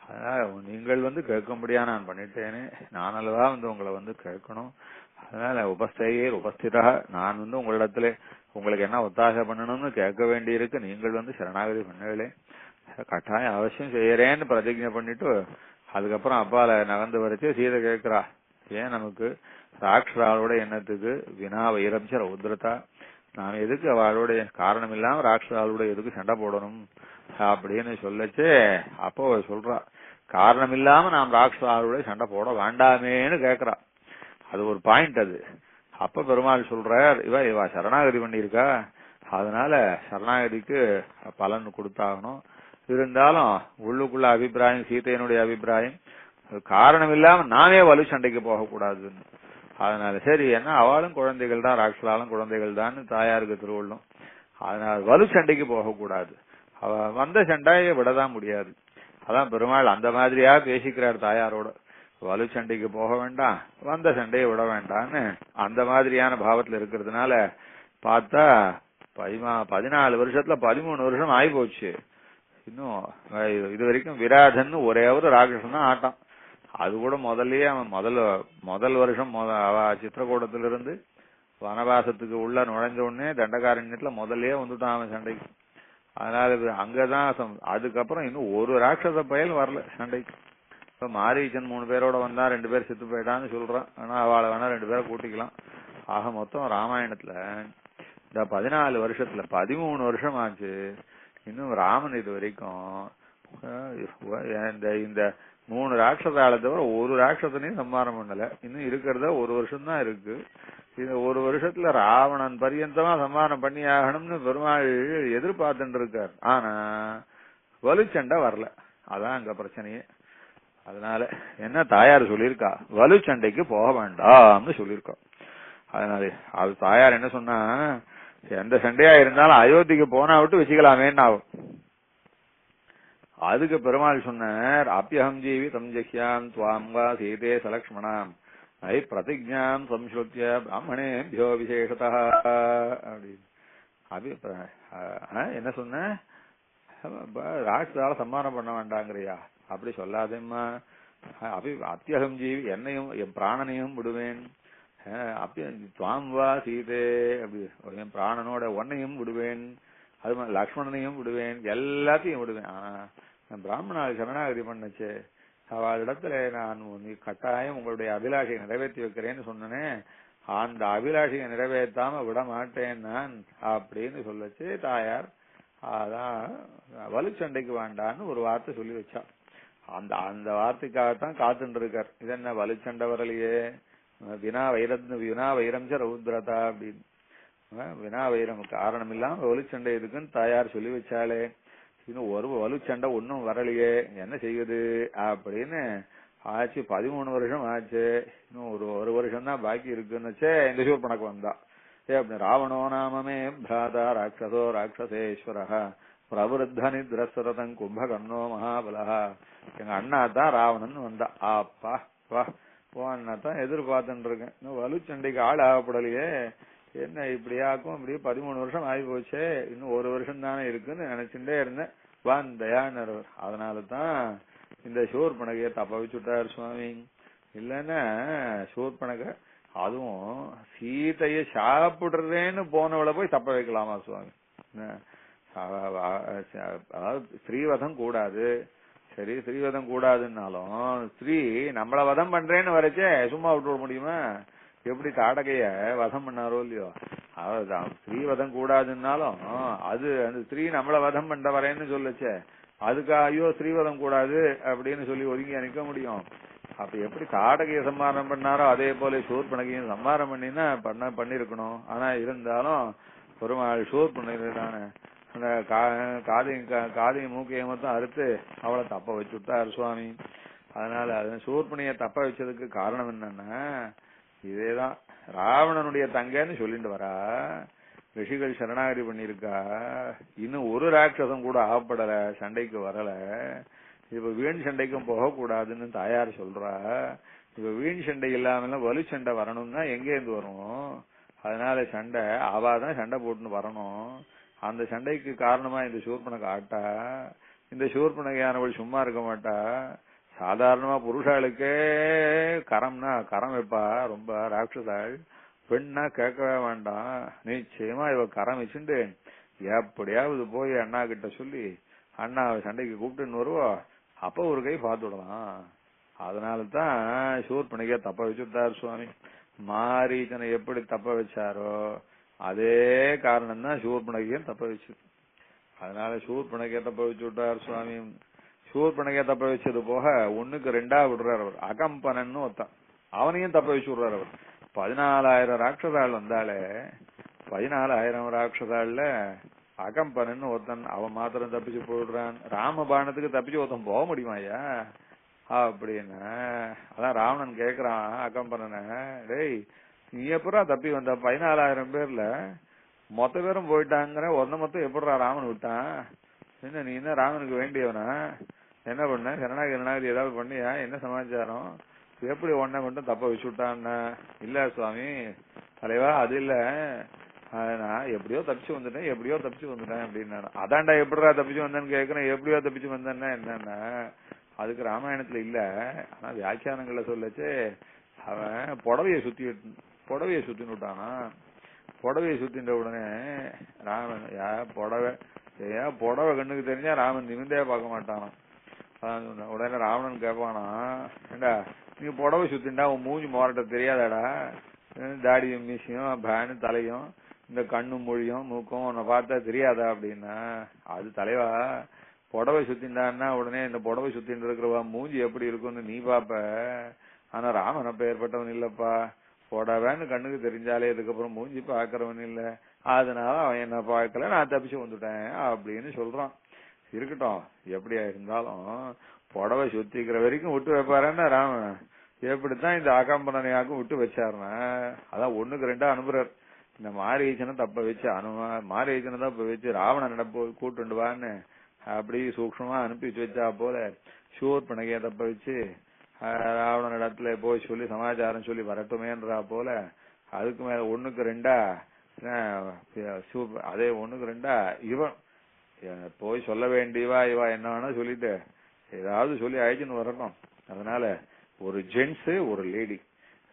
அதனால நீங்கள் கேட்கும்படியா நான் பண்ணிட்டேனே, நான் அல்லவா உங்களை கேட்கணும். அதனால உபஸ்திதா நான் உங்களிடத்துல உங்களுக்கு என்ன ஒத்தாசை பண்ணணும்னு கேட்க வேண்டியிருக்கு, நீங்கள் சரணாகதி பண்ணவே கட்டாயம் அவசியம் செய்யறேன்னு பிரதிஜை பண்ணிட்டு அதுக்கப்புறம் அப்பால நகர்ந்து வரைச்சு சீதை கேட்கிறா, ஏன் நமக்கு ராட்சதாளோட எண்ணத்துக்கு வினா வைரம்ச ரௌத்ரதா, நாம் எதுக்கு அவளுடைய காரணம் இல்லாம ராட்சதாளோட எதுக்கு சண்டை போடணும் அப்படின்னு சொல்லச்சு. அப்போ சொல்றா, காரணம் இல்லாம நாம் ராட்சதாளோட சண்டை போட வேண்டாமேன்னு கேக்குறா. அது ஒரு பாயிண்ட். அது அப்ப பெருமாள் சொல்றார், இவ சரணாகதி பண்ணிருக்கா, அதனால சரணாகதிக்கு பலன் கொடுத்தாகணும். இருந்தாலும் உள்ளுக்குள்ள அபிப்பிராயம், சீதையனுடைய அபிப்பிராயம், காரணம் இல்லாம நாமே வலு சண்டைக்கு போகக்கூடாதுன்னு. அதனால சரி, என்ன அவளும் குழந்தைகள் தான், ராட்சதாலும் குழந்தைகள் தான் தாயாருக்கு திருவள்ளும். அதனால வலு சண்டைக்கு போகக்கூடாது, அவ வந்த சண்டையை விடதான் முடியாது. அதான் பெருமாள் அந்த மாதிரியா பேசிக்கிறார் தாயாரோட, வலு சண்டைக்கு போக வேண்டாம், வந்த சண்டையை விட வேண்டாம்னு அந்த மாதிரியான பாவத்துல இருக்கிறதுனால பார்த்தா 14 வருஷத்துல 13 வருஷம் ஆகி போச்சு. இன்னும் இது வரைக்கும் விராதன்னு ஒரே ஒரு ராட்சசன் தான் ஆட்டான். அது கூட முதல்லயே அவன் முதல் வருஷம் அவ சித்திரக்கூடத்திலிருந்து வனவாசத்துக்கு உள்ள நுழைஞ்ச உடனே தண்டகாரண்யத்துல முதல்லயே வந்துட்டான் அவன் சண்டைக்கு. அதனால அங்கதான் அதுக்கப்புறம் இன்னும் ஒரு ராட்சச பயல் வரல சண்டைக்கு. இப்ப மாரீச்சன் 3 பேரோட வந்தா 2 பேர் செத்து போயிட்டான்னு சொல்றான். ஆனா அவளை வேணா 2 பேரை கூட்டிக்கலாம். ஆக மொத்தம் ராமாயணத்துல இந்த 14 வருஷத்துல 13 வருஷம் ஆச்சு. இன்னும் ராமன் இது வரைக்கும் இந்த 3 ராட்சதால தவிர ஒரு ராட்சசனையும் சம்மாரம் பண்ணல. இன்னும் இருக்கிறத 1 வருஷம் தான் இருக்கு. இந்த 1 வருஷத்துல ராவணன் பரியந்தமா சம்மாரம் பண்ணி ஆகணும்னு பெருமாள் எதிர்பார்த்துட்டு இருக்கார். ஆனா வலுச்சண்டை வரல, அதான் அங்க பிரச்சனையே. அதனால என்ன தாயார் சொல்லியிருக்கா, வலு சண்டைக்கு போக வேண்டாம்னு சொல்லியிருக்கா. அதனால அது தாயார் என்ன சொன்னா, எந்த சண்டையா இருந்தாலும் அயோத்திக்கு போனா விட்டு வச்சுக்கலாமேன்னு ஆகும். அதுக்கு பெருமாள் சொன்னார், அப்பியகம் ஜீவி தம் ஜஹ்யாம் துவாம் வா சீதே சலக்ஷ்மணாம் ஐ பிரதிஜாம் சம்ஸ்ருத்ய பிராமணேபியோ விசேஷதா அப்படின்னு. என்ன சொன்ன, ராட்சதால சம்மானம் பண்ண வேண்டாங்கிறியா? அப்படி சொல்லாதேம்மா. அத்தியகம் ஜீவி, என்னையும் என் பிராணனையும் விடுவேன். துவாம் வா சீதே, அப்படி என் பிராணனோட ஒன்னையும் விடுவேன், அது மாதிரி லக்ஷ்மணனையும் விடுவேன், எல்லாத்தையும் விடுவேன். பிராமணால் சரணாகதி பண்ணுச்சு, அவளிடத்துல நான் கட்டாயம் உங்களுடைய அபிலாஷையை நிறைவேற்றி வைக்கிறேன்னு சொன்னேன். அந்த அபிலாஷையை நிறைவேற்றாம விட மாட்டேன் நான் அப்படின்னு சொல்லச்சு தாயார். அதான் வலுச்சண்டைக்கு வேண்டான்னு ஒரு வார்த்தை சொல்லி வச்சா. அந்த வார்த்தைக்காகத்தான் காத்துட்டு இருக்கார். இது என்ன வலுச்சண்டை வரலையே, வினா வைரம் ரௌத்ரதா அப்படின்னு. வினா வைரம் காரணம் இல்லாம வலுச்சண்டை எதுக்குன்னு தாயார் சொல்லி வச்சாலே, இன்னும் ஒரு வலுச்சண்டை ஒன்னும் வரலையே, என்ன செய்யுது அப்படின்னு ஆச்சு. 13 வருஷம் ஆச்சு, இன்னும் ஒரு வருஷம் தான் பாக்கி இருக்குன்னுச்சே இந்த சூர்பனக்கு வந்தா. அப்படி ராவணோ நாமமே பிராதா ராட்சசோ ராட்சசேஸ்வர பிரவருத்த நித்ரஸ்வரதம் கும்பகர்ணோ மகாபலஹா. எங்க அண்ணா தான் ராவணன் வந்தா. அப்பா வா அண்ணா தான் எதிர்பார்த்துட்டு இருக்கேன். இன்னும் வலுச்சண்டைக்கு ஆள் ஆகப்படலையே, என்ன இப்படியாக்கும், இப்படியே 13 வருஷம் ஆகி போச்சே, இன்னும் 1 வருஷம் தானே இருக்குன்னு நினைச்சுட்டே இருந்தேன். வந்தயான்னு. அதனாலதான் இந்த சூர்பனகைய தப்ப வச்சுட்டாரு சுவாமி. இல்லன்னா சூர்பனக அதுவும் சீதைய சாப்பிடுறேன்னு போனவளை போய் தப்ப வைக்கலாமா சுவாமி? அதாவது ஸ்ரீவதம் கூடாது, சரி ஸ்ரீவதம் கூடாதுன்னாலும் ஸ்ரீ நம்மள வதம் பண்றேன்னு வரைச்சே சும்மா விட்டு முடியுமா? எப்படி தாடகைய வதம் பண்ணாரோ இல்லையோ, அதான் ஸ்ரீவதம் கூடாதுன்னாலும் அது அந்த ஸ்ரீ நம்மள வதம் பண்ண வரேன்னு சொல்லுச்சே, அதுக்கு ஐயோ ஸ்ரீவதம் கூடாது அப்படின்னு சொல்லி ஒதுங்கி நிக்க முடியும்? அப்ப எப்படி தாடகைய சம்மாரம் பண்ணாரோ அதே போல சூர்பனகையும் சம்மாரம் பண்ணினா பண்ணிருக்கணும். ஆனா இருந்தாலும் பெருமாள் ஷூர் பண்ணிருக்கானே அந்த காதையும் மூக்கையும் மட்டும் அறுத்து அவளை தப்ப வச்சு விட்டார் சுவாமி. அதனால அது சூர்பனிய தப்ப வச்சதுக்கு காரணம் என்னன்னா இதேதான் ராவணனுடைய தங்கன்னு சொல்லிட்டு வரா. ரிஷிகள் சரணாகதி பண்ணிருக்கா. இன்னும் ஒரு ராட்சசம் கூட ஆகப்படல, சண்டைக்கு வரல. இப்ப வீண் சண்டைக்கும் போகக்கூடாதுன்னு தாயார் சொல்றா. இப்ப வீண் சண்டை இல்லாம வலு சண்டை வரணும்னா எங்க இருந்து வரும்? அதனால சண்டை அவாதான் சண்டை போட்டுன்னு வரணும். அந்த சண்டைக்கு காரணமா இந்த சூர்பனகை ஆட்டா. இந்த சூர்பனகையானவள் சும்மா இருக்க மாட்டா. சாதாரணமா புருஷாளுக்கே கரம்னா கரம் வைப்பா, ரொம்ப ராட்சசாள். பெண்ணா கேட்கவே வேண்டாம், நிச்சயமா இவ கரம் வச்சுட்டு எப்படியாவது போய் அண்ணா கிட்ட சொல்லி அண்ணா சண்டைக்கு கூப்பிட்டுன்னு வருவோம், அப்ப ஒரு கை பார்த்து விடலாம். அதனாலதான் சூர்பனகைய தப்ப வச்சுட்டார் சுவாமி. மாரீச்சனை எப்படி தப்ப வச்சாரோ அதே காரணம் தான் சூர்பனகையும் தப்ப வச்சு. அதனால சூர்பனகைய தப்ப வச்சு விட்டார் சுவாமி. சூர்பனகைய தப்ப வச்சது போக ஒண்ணுக்கு ரெண்டா விடுறாரு அவர். அகம்பனன்னு ஒருத்தன், அவனையும் தப்ப வச்சு விடுறாரு அவர். 14,000 ராட்சசாள் வந்தாலே 14,000 ராட்சசாள்ல அகம்பனன்னு ஒருத்தன், அவன் மாத்திரம் தப்பிச்சு போயிடுறான். ராமபாணத்துக்கு தப்பிச்சு ஒருத்தன் போக முடியுமாயா அப்படின்னா? அதான் ராவணன் கேக்குறான் அகம்பனனை, டேய் நீ எப்படா தப்பி வந்த? 14,000 பேர்ல மொத்த பேரும் போயிட்டாங்கிற, ஒன்ன மொத்தம் எப்படா ராமன் விட்டான்? என்ன நீ என்ன ராமனுக்கு வேண்டியவனா? என்ன பண்ண? சரணாகதி ஏதாவது பண்ணியா? என்ன சமாச்சாரம்? எப்படி ஒன்ன மட்டும் தப்ப வச்சு விட்டான்னா? இல்ல சுவாமி தலைவா, அது இல்ல, நான் எப்படியோ தப்பிச்சு வந்துட்டேன் அப்படின்னு. அதான்டா எப்படிடா தப்பிச்சு வந்தேன்னு கேக்குறேன். எப்படியோ தப்பிச்சு வந்தேன்னா என்னன்னா, அதுக்கு ராமாயணத்துல இல்ல, ஆனா வியாக்கியானங்கள்ல சொல்லச்சு அவன் புடவைய சுத்தின்னு விட்டானா. புடவைய சுத்தின்ற உடனே ராமன் புடவை கண்ணுக்கு தெரிஞ்சா ராமன் நிமிந்தே பார்க்க மாட்டானா. உடனே ராவணன் கேட்பானா, ஏண்டா நீ புடவை சுத்தின்டா உன் மூஞ்சி மோரட்ட தெரியாதாடா? தாடியும் மீசியும் பேனு தலையும் இந்த கண்ணும் மொழியும் மூக்கும் உன்னை பார்த்தா தெரியாதா அப்படின்னா? அது தலைவா, புடவை சுத்தின்டான்னா உடனே இந்த புடவை சுத்தின்னு இருக்கிறவா மூஞ்சி எப்படி இருக்கும்னு நீ பாப்ப. ஆனா ராமன் அப்ப ஏற்பட்டவன் இல்லப்பா. புடவைன்னு கண்ணுக்கு தெரிஞ்சாலே இதுக்கப்புறம் மூஞ்சி பாக்குறவன் இல்ல. அதனால அவன் என்ன பார்க்கல, நான் தப்பிச்சு வந்துட்டேன் அப்படின்னு சொல்றான். இருக்கட்டும், எப்படியா இருந்தாலும் புடவை சுத்திக்கிற வரைக்கும் விட்டு வைப்பாருன்னா ராமன், எப்படித்தான் இந்த அகம்பனையாக்கும் விட்டு வச்சாருன்னா? அதான் ஒண்ணுக்கு ரெண்டா அனுப்புறாரு. இந்த மாரீச்சனை தப்ப வச்சு மாரீச்சனை தப்ப வச்சு ராவணன் நடப்பு கூட்டு வான்னு அப்படி சூக்ஷமா அனுப்பி வச்சா போல சூர்பனகைய தப்ப வச்சு ராவணன் இடத்துல போய் சொல்லி சமாச்சாரம் சொல்லி வரட்டுமேன்றா போல. அதுக்கு மேல ஒண்ணுக்கு ரெண்டா அதே ஒண்ணுக்கு ரெண்டா இவன் போய் சொல்ல வேண்டியவா இவா என்ன வேணா சொல்லிட்டு ஏதாவது சொல்லி அழைச்சுன்னு வரணும். அதனால ஒரு ஜென்ஸ் ஒரு லேடி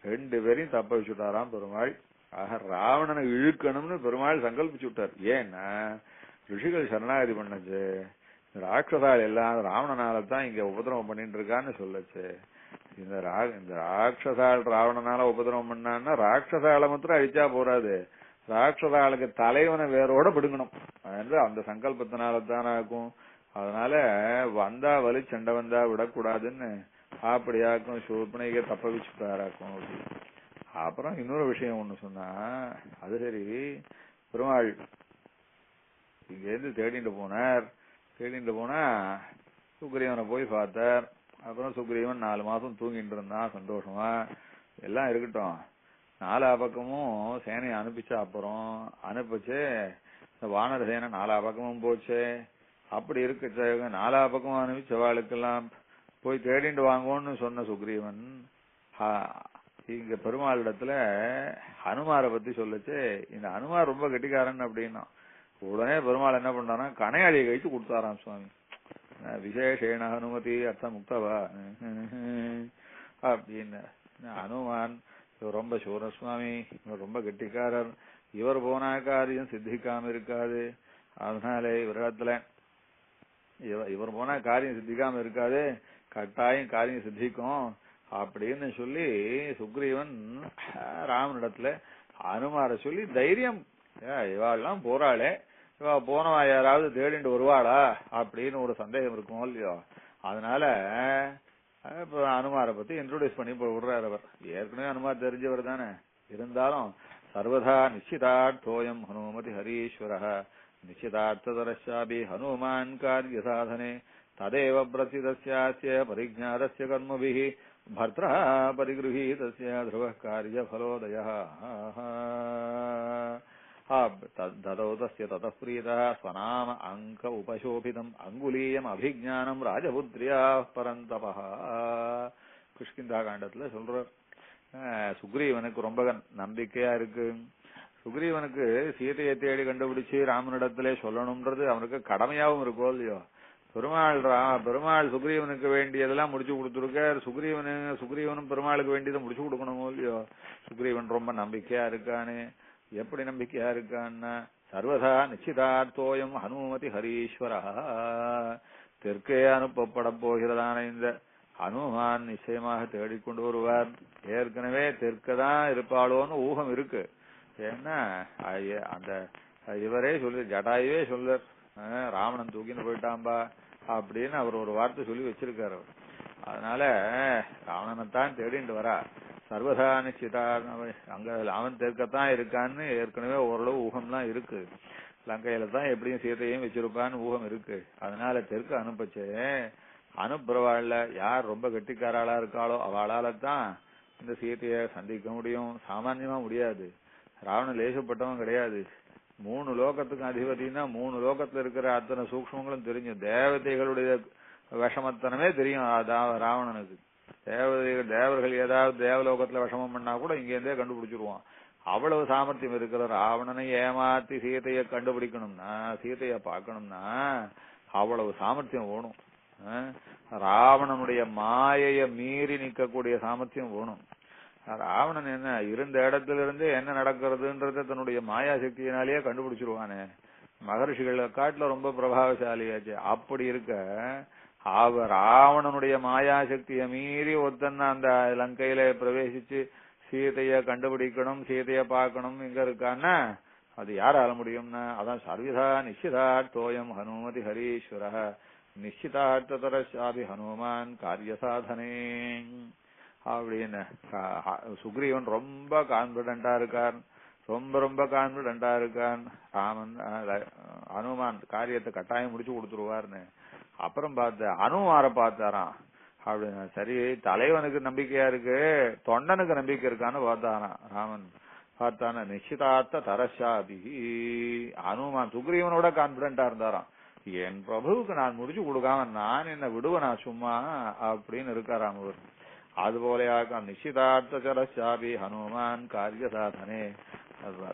ரெண்டு பேரையும் தப்ப வச்சுட்டாராம் பெருமாள். ஆக ராவணனை இழுக்கணும்னு பெருமாள் சங்கல்பிச்சு விட்டார். ஏன்னா ரிஷிகள் சரணாகதி பண்ணச்சு, ராட்சசால் எல்லாம் ராவணனாலதான் இங்க உபதிரவம் பண்ணிட்டு இருக்கான்னு சொல்லச்சு. இந்த ராட்சசால் ராவணனால உபதிரவம் பண்ணான்னா ராட்சசால மாத்திரம் அழிச்சா போறாது, ராட்சசாளுக்கு தலைவனை வேரோட பிடுங்கணும் என்று அந்த சங்கல்பத்தினால்தான் ஆகும். அதனால வந்தா வலி சண்டை வந்தா விடக்கூடாதுன்னு அப்படியாக்கும் சூர்பனகைய தப்ப வச்சுட்டாராக்கும். அப்புறம் இன்னொரு விஷயம் ஒண்ணு சொன்னா, அது சரி பெருமாள் இங்க இருந்து தேடிட்டு போனா சுக்ரீவனை போய் பார்த்தார். அப்புறம் சுக்ரீவன் 4 மாசம் தூங்கிட்டு இருந்தான் சந்தோஷமா. எல்லாம் இருக்கட்டும், 4 பக்கமும் சேனையை அனுப்பிச்சா. அப்புறம் அனுப்பிச்சு இந்த வானர சேனை 4 பக்கமும் போச்சு. அப்படி இருக்கு 4 பக்கமும் அனுப்பிச்சவாளுக்கெல்லாம் போய் தேடிட்டு வாங்கன்னு சொன்ன சுக்ரீவன் இங்க பெருமாள் இடத்துல ஹனுமாரை பத்தி சொல்லுச்சு. இந்த ஹனுமார் ரொம்ப கெட்டிக்காரன் அப்படின்னா உடனே பெருமாள் என்ன பண்ணாரா, கனையாளியை கழிச்சு கொடுத்தாராம் சுவாமி. விசேஷேன ஹனுமதி அர்த்தம் முக்தவா அப்படின்னு. ஹனுமான் ரொம்ப சூர சுவாமி, இவர் ரொம்ப கெட்டிக்காரர், இவர் போனா காரியம் சித்திக்காம இருக்காது. அதனால இவரிடத்துல இவர் போனா காரியம் சித்திக்காம இருக்காது, கட்டாயம் காரியம் சித்திக்கும் அப்படின்னு சொல்லி சுக்ரீவன் ராமனிடத்துல அனுமார சொல்லி தைரியம், இவாள்லாம் போறாளே, இவா போனவா யாராவது தேடிட்டு வருவாளா அப்படின்னு ஒரு சந்தேகம் இருக்கும் இல்லையோ. அதனால இப்ப அனுமாரை பத்தி இன்ட்ரோடியூஸ் பண்ணி விடுறாரு அவர். ஏற்கனவே அனுமார் தெரிஞ்சவர் தானே, இருந்தாலும் சர்வதா நிச்சிதார்த்தோயம் ஹனுமதி ஹரீஸ்வரः நிச்சிதார்த்ததரஸ்யாபி ஹனுமான் காரிய சாதனே ததேவ பிரசிதஸ்யாஸ்ய பரிஜ்ஞாதஸ்ய கர்மபிः भर्त्रा परिगृहीतस्य ध्रुवः कार्यफलोदयः ददौ तस्य ततः प्रीतः स्वनाम अंक उपशोभितम् अंगुलीयम अभिज्ञानम राजपुत्र्याः परन्तपः கிஷ்கிந்தா காண்டத்துல சொல்றார். சுக்ரீவனுக்கு ரொம்ப நம்பிக்கையா இருக்கு. சுக்ரீவனுக்கு சீதையை தேடி கண்டுபிடிச்சு ராமனிடத்திலே சொல்லணும்ன்றது அவனுக்கு கடமையாவும் இருக்கோ இல்லையோ. பெருமாள் சுக்ரீவனுக்கு வேண்டியதெல்லாம் முடிச்சு கொடுத்துருக்கார். சுக்ரீவனும் பெருமாளுக்கு வேண்டியதை முடிச்சு கொடுக்கணுமோ இல்லையோ. சுக்ரீவன் ரொம்ப நம்பிக்கையா இருக்கானே. எப்படி நம்பிக்கையா இருக்கான்னா, சர்வதா நிச்சிதார்த்தோயம் ஹனுமதி ஹரீஸ்வரः தெற்கே அனுப்பப்பட போகிறதான இந்த ஹனுமான் நிச்சயமாக தேடிக்கொண்டு வருவார். ஏற்கனவே தெற்கதான் இருப்பாளோன்னு ஊகம் இருக்கு. ஏன்னா அந்த இவரே சொல்லு, ஜடாயுவே சொல்லு, ராவணன் தூக்கின்னு போயிட்டாம்பா அப்படின்னு அவர் ஒரு வார்த்தை சொல்லி வச்சிருக்காரு. அதனால ராவணனைத்தான் தேடிட்டு வரா. சர்வதா நிச்சிதா அங்க அவன் தெற்கத்தான் இருக்கான்னு ஏற்கனவே ஓரளவு ஊகம்லாம் இருக்கு. லங்கையில தான் எப்படியும் சீதையும் வச்சிருப்பான்னு ஊகம் இருக்கு. அதனால தெற்கு அனுப்பச்சு. அனுப்புறவாள்ல யார் ரொம்ப கெட்டிக்காராளா இருக்காளோ அவளால தான் இந்த சீதையை சந்திக்க முடியும். சாமான்யமா முடியாது. ராவணன் லேசப்பட்டவன் கிடையாது. 3 லோகத்துக்கும் அதிபதினா 3 லோகத்துல இருக்கிற அத்தனை சூக்ஷ்மங்களும் தெரியும். தேவதைகளுடைய விஷமத்தனமே தெரியும் ராவணனுக்கு. தேவர்கள் ஏதாவது தேவலோகத்துல விஷமம் பண்ணா கூட இங்க இருந்தே கண்டுபிடிச்சிருவான். அவ்வளவு சாமர்த்தியம் இருக்கிற ராவணனை ஏமாத்தி சீதையை கண்டுபிடிக்கணும்னா, சீதைய பார்க்கணும்னா அவ்வளவு சாமர்த்தியம் வேணும். ராவணனுடைய மாயைய மீறி நிக்கக்கூடிய சாமர்த்தியம் வேணும். ராவணன் என்ன இருந்த இடத்துல இருந்து என்ன நடக்கிறதுன்றத தன்னுடைய மாயா சக்தியினாலேயே கண்டுபிடிச்சிருவானே. மகர்ஷிகளை காட்டுல ரொம்ப பிரபாவசாலியாச்சு. அப்படி இருக்க ராவணனுடைய மாயா சக்தியை மீறி ஒருத்தன் அந்த லங்கையில பிரவேசிச்சு சீதைய கண்டுபிடிக்கணும், சீதைய பார்க்கணும் இங்க இருக்கான்னா அது யாரால முடியும்னா, அதான் சர்வதா நிச்சிதார்த்தோயம் ஹனுமதி ஹரீஸ்வரः நிச்சிதார்த்ததரஸ்யாபி ஹனுமான் காரிய சாதனே அப்படின்னு. சுக்ரீவன் ரொம்ப கான்பிடண்டா இருக்கார். ரொம்ப கான்பிடண்டா இருக்கான். ராமன் ஹனுமான் காரியத்தை கட்டாயம் முடிச்சு கொடுத்துருவார்னு. அப்புறம் ஹனுமார பார்த்தாராம். அப்படின்னு சரி, தலைவனுக்கு நம்பிக்கையா இருக்கு, தொண்டனுக்கு நம்பிக்கை இருக்கான்னு பார்த்தாராம். ராமன் பார்த்தான நிச்சிதார்த்த தரஷாபி. ஹனுமான் சுக்ரீவனோட கான்பிடண்டா இருந்தாராம். என் பிரபுவுக்கு நான் முடிச்சு கொடுக்காம நான் என்ன விடுவேனா சும்மா அப்படின்னு இருக்காராம் அவர். அதுபோல நிச்சிதார்த்த தரஷாபி ஹனுமான் காரிய சாதனே.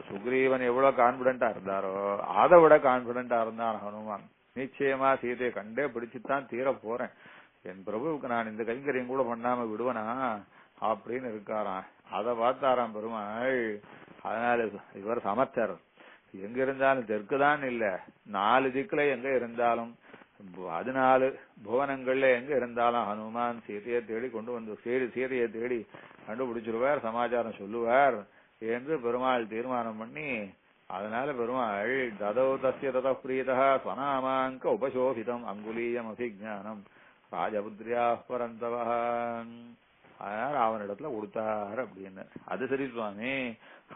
சுக்ரீவன் எவ்வளவு கான்பிடண்டா இருந்தாரோ அதை விட கான்பிடண்டா இருந்தான் ஹனுமான். நிச்சயமா சீதையை கண்டே பிடிச்சுதான் தீர போறேன். என் பிரபுவுக்கு நான் இந்த கைங்கரியம் கூட பண்ணாம விடுவனா அப்படின்னு இருக்காராம். அதை பார்த்தாராம் பெருமாள். அதனால இவர் சமர்த்தர். எங்க இருந்தாலும் தெற்குதான் இல்ல, 4 திக்குல எங்க இருந்தாலும் 14 புவனங்கள்ல எங்க இருந்தாலும் ஹனுமான் சீதையை தேடி கொண்டு வந்து சீதையை தேடி கண்டுபிடிச்சிருவார், சமாச்சாரம் சொல்லுவார் என்று பெருமாள் தீர்மானம் பண்ணி, அதனால பெருமாள் ததோ தஸ்ய தத பிரீதः ஸ்வநாமாங்க உபசோபிதம் அங்குலீயம் அபிஜானம் ராஜபுத்ரியாः பரந்தவः. அதனால அவனிடத்துல கொடுத்தார் அப்படின்னு. அது சரி சுவாமி,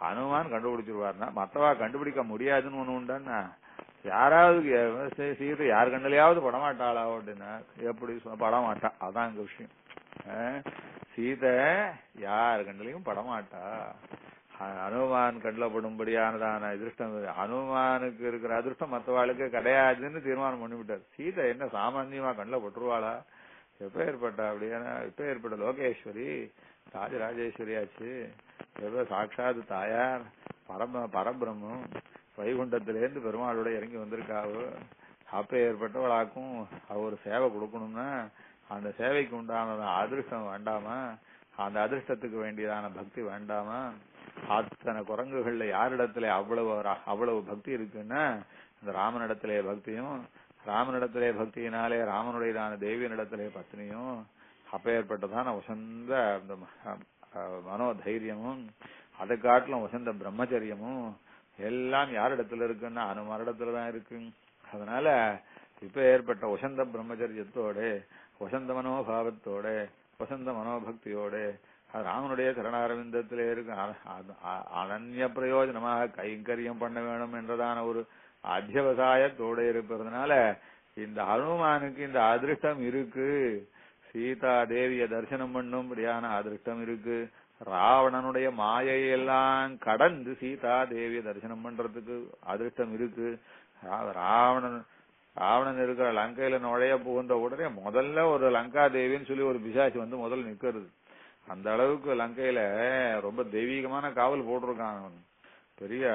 ஹனுமான் கண்டுபிடிச்சிருவார்னா மத்தவா கண்டுபிடிக்க முடியாதுன்னு ஒண்ணு உண்டான்னா, யாராவது சீதை யார் கண்ணிலையாவது படமாட்டாளா அப்படின்னா எப்படி படமாட்டா. அதான் இந்த விஷயம். சீதை யார் கண்ணிலையும் படமாட்டா. ஹனுமான் கண்ணில் படும்படியானதான அதிர்ஷ்டம் ஹனுமானுக்கு இருக்கிற அதிர்ஷ்டம் மற்றவாளுக்கு கிடையாதுன்னு தீர்மானம் பண்ணிவிட்டார். சீதை என்ன சாமான்யமா கண்ணில் பட்டுருவாளா? எப்ப ஏற்பட்டா அப்படின்னா, இப்ப ஏற்பட்ட லோகேஸ்வரி ராஜராஜேஸ்வரி ஆச்சு. எப்ப சாட்சாத் தாயார் பரபிரம்மம் வைகுண்டத்திலேருந்து பெருமாளோட இறங்கி வந்திருக்காவோ, அப்ப ஏற்பட்டவளாக்கும் ஒரு சேவை கொடுக்கணும்னா அந்த சேவைக்கு உண்டான அதிர்ஷ்டம் வேண்டாமா? அந்த அதிர்ஷ்டத்துக்கு வேண்டியதான பக்தி வேண்டாமா? அத்தனை குரங்குகள்ல யாரிடத்துல அவ்வளவு பக்தி இருக்குன்னா இந்த ராமனிடத்திலே பக்தியும், ராமனிடத்திலே பக்தியினாலே ராமனுடையதான தேவியனிடத்திலே பத்னியும், அப்பேற்பட்டதான வசந்த மனோதைரியமும், அதை காட்டிலும் வசந்த பிரம்மச்சரியமும் எல்லாம் யாரிடத்துல இருக்குன்னா அனுமாரிடத்துலதான் இருக்கு. அதனால இப்ப ஏற்பட்ட வசந்த பிரம்மச்சரியத்தோட, வசந்த மனோபாவத்தோட, வசந்த மனோபக்தியோட ராமனுடைய சரணாரவிந்தத்திலே இருக்கு அனன்ய பிரயோஜனமாக கைங்கரியம் பண்ண வேணும் என்றதான ஒரு அத்தியவசாயத்தோடு இருப்பதனால இந்த ஹனுமானுக்கு இந்த அதிருஷ்டம் இருக்கு. சீதா தேவிய தரிசனம் பண்ணும்படியான அதிருஷ்டம் இருக்கு. ராவணனுடைய மாயையெல்லாம் கடந்து சீதா தேவிய தரிசனம் பண்றதுக்கு அதிருஷ்டம் இருக்கு. ராவணன் இருக்கிற லங்கையில நுழைய புகுந்த உடனே முதல்ல ஒரு லங்கா தேவின்னு சொல்லி ஒரு பிசாசு வந்து முதல்ல நிக்கிறது. அந்த அளவுக்கு லங்கையில ரொம்ப தெய்வீகமான காவல் போட்டிருக்கான் அவன். பெரிய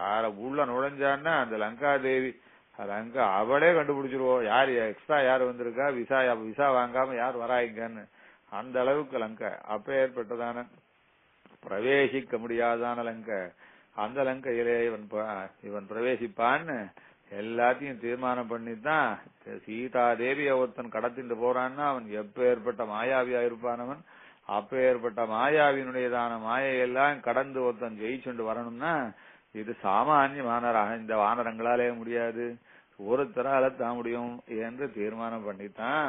யார உள்ள நுழைஞ்சான்னா அந்த லங்கா தேவி லங்கா அவளே கண்டுபிடிச்சிருவோம் யார் எக்ஸ்ட்ரா யார் வந்திருக்கா, விசா வாங்காம யார் வராங்கன்னு. அந்த அளவுக்கு லங்கை அப்ப ஏற்பட்டதான பிரவேசிக்க முடியாதான லங்கை. அந்த லங்கையிலே இவன் பிரவேசிப்பான்னு எல்லாத்தையும் தீர்மானம் பண்ணித்தான் சீதா தேவிய ஒருத்தன் கடத்திட்டு போறான்னா அவன் எப்ப ஏற்பட்ட மாயாவியா இருப்பானவன். அப்ப ஏற்பட்ட மாயாவினுடையதான மாயையெல்லாம் கடந்து ஒருத்தன் ஜெயிச்சுண்டு வரணும்னா இது சாமானியமான இந்த வானரங்களாலே முடியாது, ஒருத்தரால தான் முடியும் என்று தீர்மானம் பண்ணித்தான்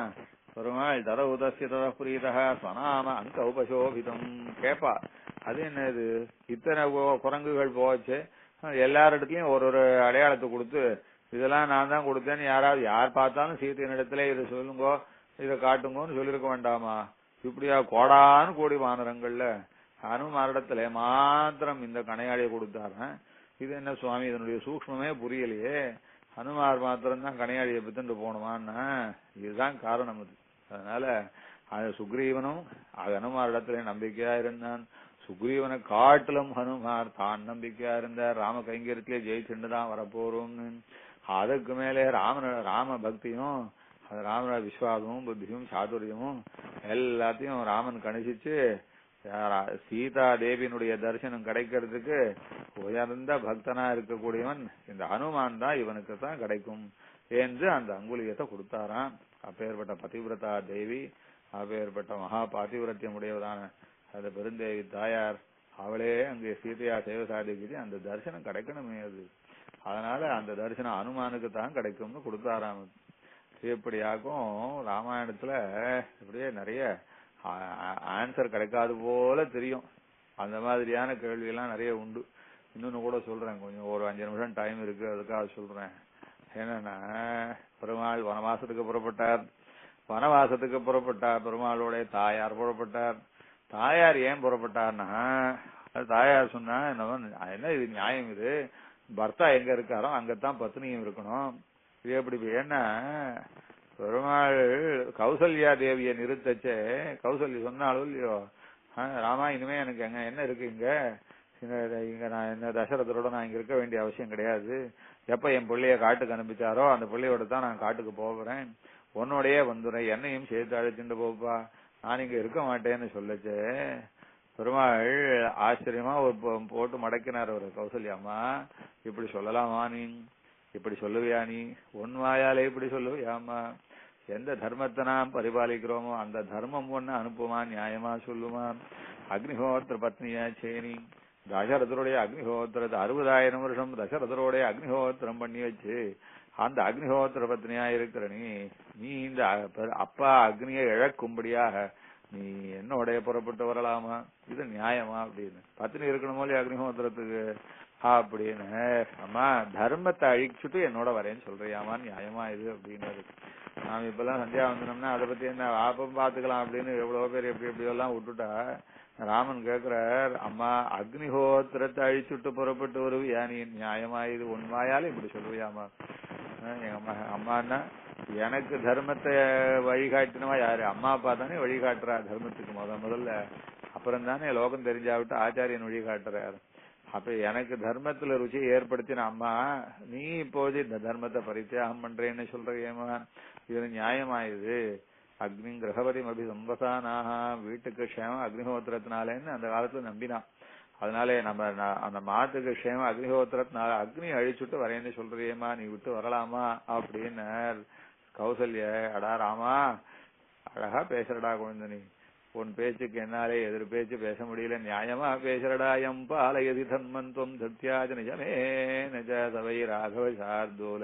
பெருமாள் தர உதசிய தர புரீதா ஸ்வநாம அங்க உபசோபிதம் கேப்பா. அது என்னது இத்தனை குரங்குகள் போச்சு, எல்லாரிடத்துலயும் ஒரு ஒரு அடையாளத்தை கொடுத்து இதெல்லாம் நான் தான் கொடுத்தேன்னு யார் பார்த்தாலும் சீத்தையின் இடத்துல இதை சொல்லுங்கோ இதை காட்டுங்கன்னு சொல்லிருக்க வேண்டாமா? இப்படியா கோடான்னு கோடி வானரங்கள்ல ஹனுமாரிடத்துல மாத்திரம் இந்த கணையாளியை கொடுத்தாரு. இது என்ன சுவாமி இதனுடைய சூக்ஷ்மமே புரியலையே, ஹனுமார் மாத்திரம் தான் கணையாளியை பித்துட்டு போகணுமான்னா இதுதான் காரணம். அது அதனால அது சுக்ரீவனும் ஹனுமாரிடத்துல நம்பிக்கையா இருந்தான். சுக்ரீவனை காட்டிலும் ஹனுமார் தான் நம்பிக்கையா இருந்தார். ராம கைங்கரியத்திலே ஜெயிச்சுட்டு தான் வரப்போறோம்னு. அதுக்கு மேலே ராம பக்தியும் ராம விஸ்வாசமும் புத்தியும் சாதுரியமும் எல்லாத்தையும் ராமன் கணிசிச்சு சீதா தேவியினுடைய தரிசனம் கிடைக்கிறதுக்கு உயர்ந்த பக்தனா இருக்கக்கூடியவன் இந்த ஹனுமான் தான் இவனுக்கு தான் கிடைக்கும் என்று அந்த அங்குலியத்தை கொடுத்தாராம். அப்பேற்பட்ட பதிவிரதா தேவி, அப்பேற்பட்ட மகா பாதிவிரத்தியம் உடையவதான அந்த பெருந்தேவி தாயார் அவளே அங்கே சீதையா சேவை சாதிக்குது. அந்த தரிசனம் கிடைக்கணுமே அது, அதனால அந்த தரிசனம் ஹனுமானுக்கு தான் கிடைக்கும்னு கொடுத்தாராம். இப்படியாக்கும் ராமாயணத்துல இப்படியே நிறைய ஆன்சர் கிடைக்காது போல தெரியும். அந்த மாதிரியான கேள்வி எல்லாம் நிறைய உண்டு. இன்னொன்னு கூட சொல்றேன், கொஞ்சம் ஒரு 5 நிமிஷம் டைம் இருக்கு அதுக்காக சொல்றேன். என்னன்னா பெருமாள் வனவாசத்துக்கு புறப்பட்டார். பெருமாளுடைய தாயார் புறப்பட்டார். தாயார் ஏன் புறப்பட்டார்னா அது தாயார் சொன்னா என்ன இது நியாயம், இது பர்த்தா எங்க இருக்காரோ அங்கத்தான் பத்னியும் இருக்கணும். இது எப்படி ஏன்னா பெருமாள் கௌசல்யா தேவிய நிறுத்தச்சே கௌசல்யா சொன்னாலும் இல்லையோ, ராமா இனிமே எனக்கு என்ன இருக்கு இங்க நான் என்ன தசரதரோட நான் இங்க இருக்க வேண்டிய அவசியம் கிடையாது. எப்ப என் பிள்ளைய காட்டுக்கு அனுப்பிச்சாரோ அந்த பிள்ளையோட தான் நான் காட்டுக்கு போகிறேன். உன்னோடய வந்துடுறேன், என்னையும் சேர்த்து அழைச்சிட்டு போப்பா, நான் இங்க இருக்க மாட்டேன்னு சொல்லச்சே பெருமாள் ஆச்சரியமா ஒரு போட்டு மடக்கினார் ஒரு கௌசல்யாமா. இப்படி சொல்லலாமா நீ, இப்படி சொல்லுவியா நீ, உன் வாயாலே இப்படி சொல்லுவியாமா? எந்த தர்மத்தை நாம் பரிபாலிக்கிறோமோ அந்த தர்மம் ஒண்ணு அனுப்புமா, நியாயமா சொல்லுமா? அக்னிஹோத்திர பத்னியா சேனி தசரதருடைய அக்னிஹோத்திரத்தை 60,000 வருஷம் தசரதருடைய அக்னிஹோத்திரம் பண்ணி வச்சு அந்த அக்னிஹோத்திர பத்னியா இருக்கிற நீ இந்த அப்பா அக்னியை இழக்கும்படியாக நீ என்னோடைய புறப்பட்டு வரலாமா? இது நியாயமா? அப்படின்னு பத்னி இருக்கணுமோ இல்லையா அக்னிஹோத்திரத்துக்கு அப்படின்னு. அம்மா தர்மத்தை அழிச்சுட்டு என்னோட வரேன்னு சொல்றியாமா, நியாயமா இது அப்படின்னு. நாம இப்பெல்லாம் சந்தியா வந்தனோம்னா அதை பத்தி என்ன ஆப்பம் பாத்துக்கலாம் அப்படின்னு எவ்வளவு பேர் எப்படி எப்படி எல்லாம் விட்டுட்டா ராமன் கேக்குறார், அம்மா அக்னிஹோத்திரத்தை அழிச்சுட்டு புறப்பட்டு வருவியா நீ, நியாயமா இது உன் வாயால இப்படி சொல்லுவியாமா? எங்க அம்மான்னா எனக்கு தர்மத்தை வழிகாட்டினவா யாரு? அம்மா அப்பா தானே வழிகாட்டுறா தர்மத்துக்கு முதல்ல, அப்புறம் தானே லோகம் தெரிஞ்சாவிட்டு ஆச்சாரியன் வழிகாட்டுறாரு. அப்ப எனக்கு தர்மத்துல ருச்சியை ஏற்படுத்தின அம்மா நீ இப்போது இந்த தர்மத்தை பரித்தியாகம் பண்றேன்னு சொல்றியேமா, இது நியாயமாயுது? அக்னி கிரகபதி அபிசம்பசானாக வீட்டுக்கு க்ஷேமம் அக்னிஹோத்திரத்தினாலேன்னு அந்த காலத்துல நம்பினான். அதனாலே நம்ம அந்த மாட்டுக்கு க்ஷேமம் அக்னிஹோத்திரத்தினால அக்னி அழிச்சுட்டு வரேன்னு சொல்றியேமா, நீ விட்டு வரலாமா அப்படின்னு. கௌசல்ய அடா ராமா அழகா பேசுறடா குழந்தை, நீ உன் பேச்சுக்கு என்னாலே எதிர் பேச்சு பேச முடியல, நியாயமா பேசுறடா. எம்பாலயதி தன்மந்துவம் சத்யாஜ நிஜமே நஜ சவை ராகவ சார்தோல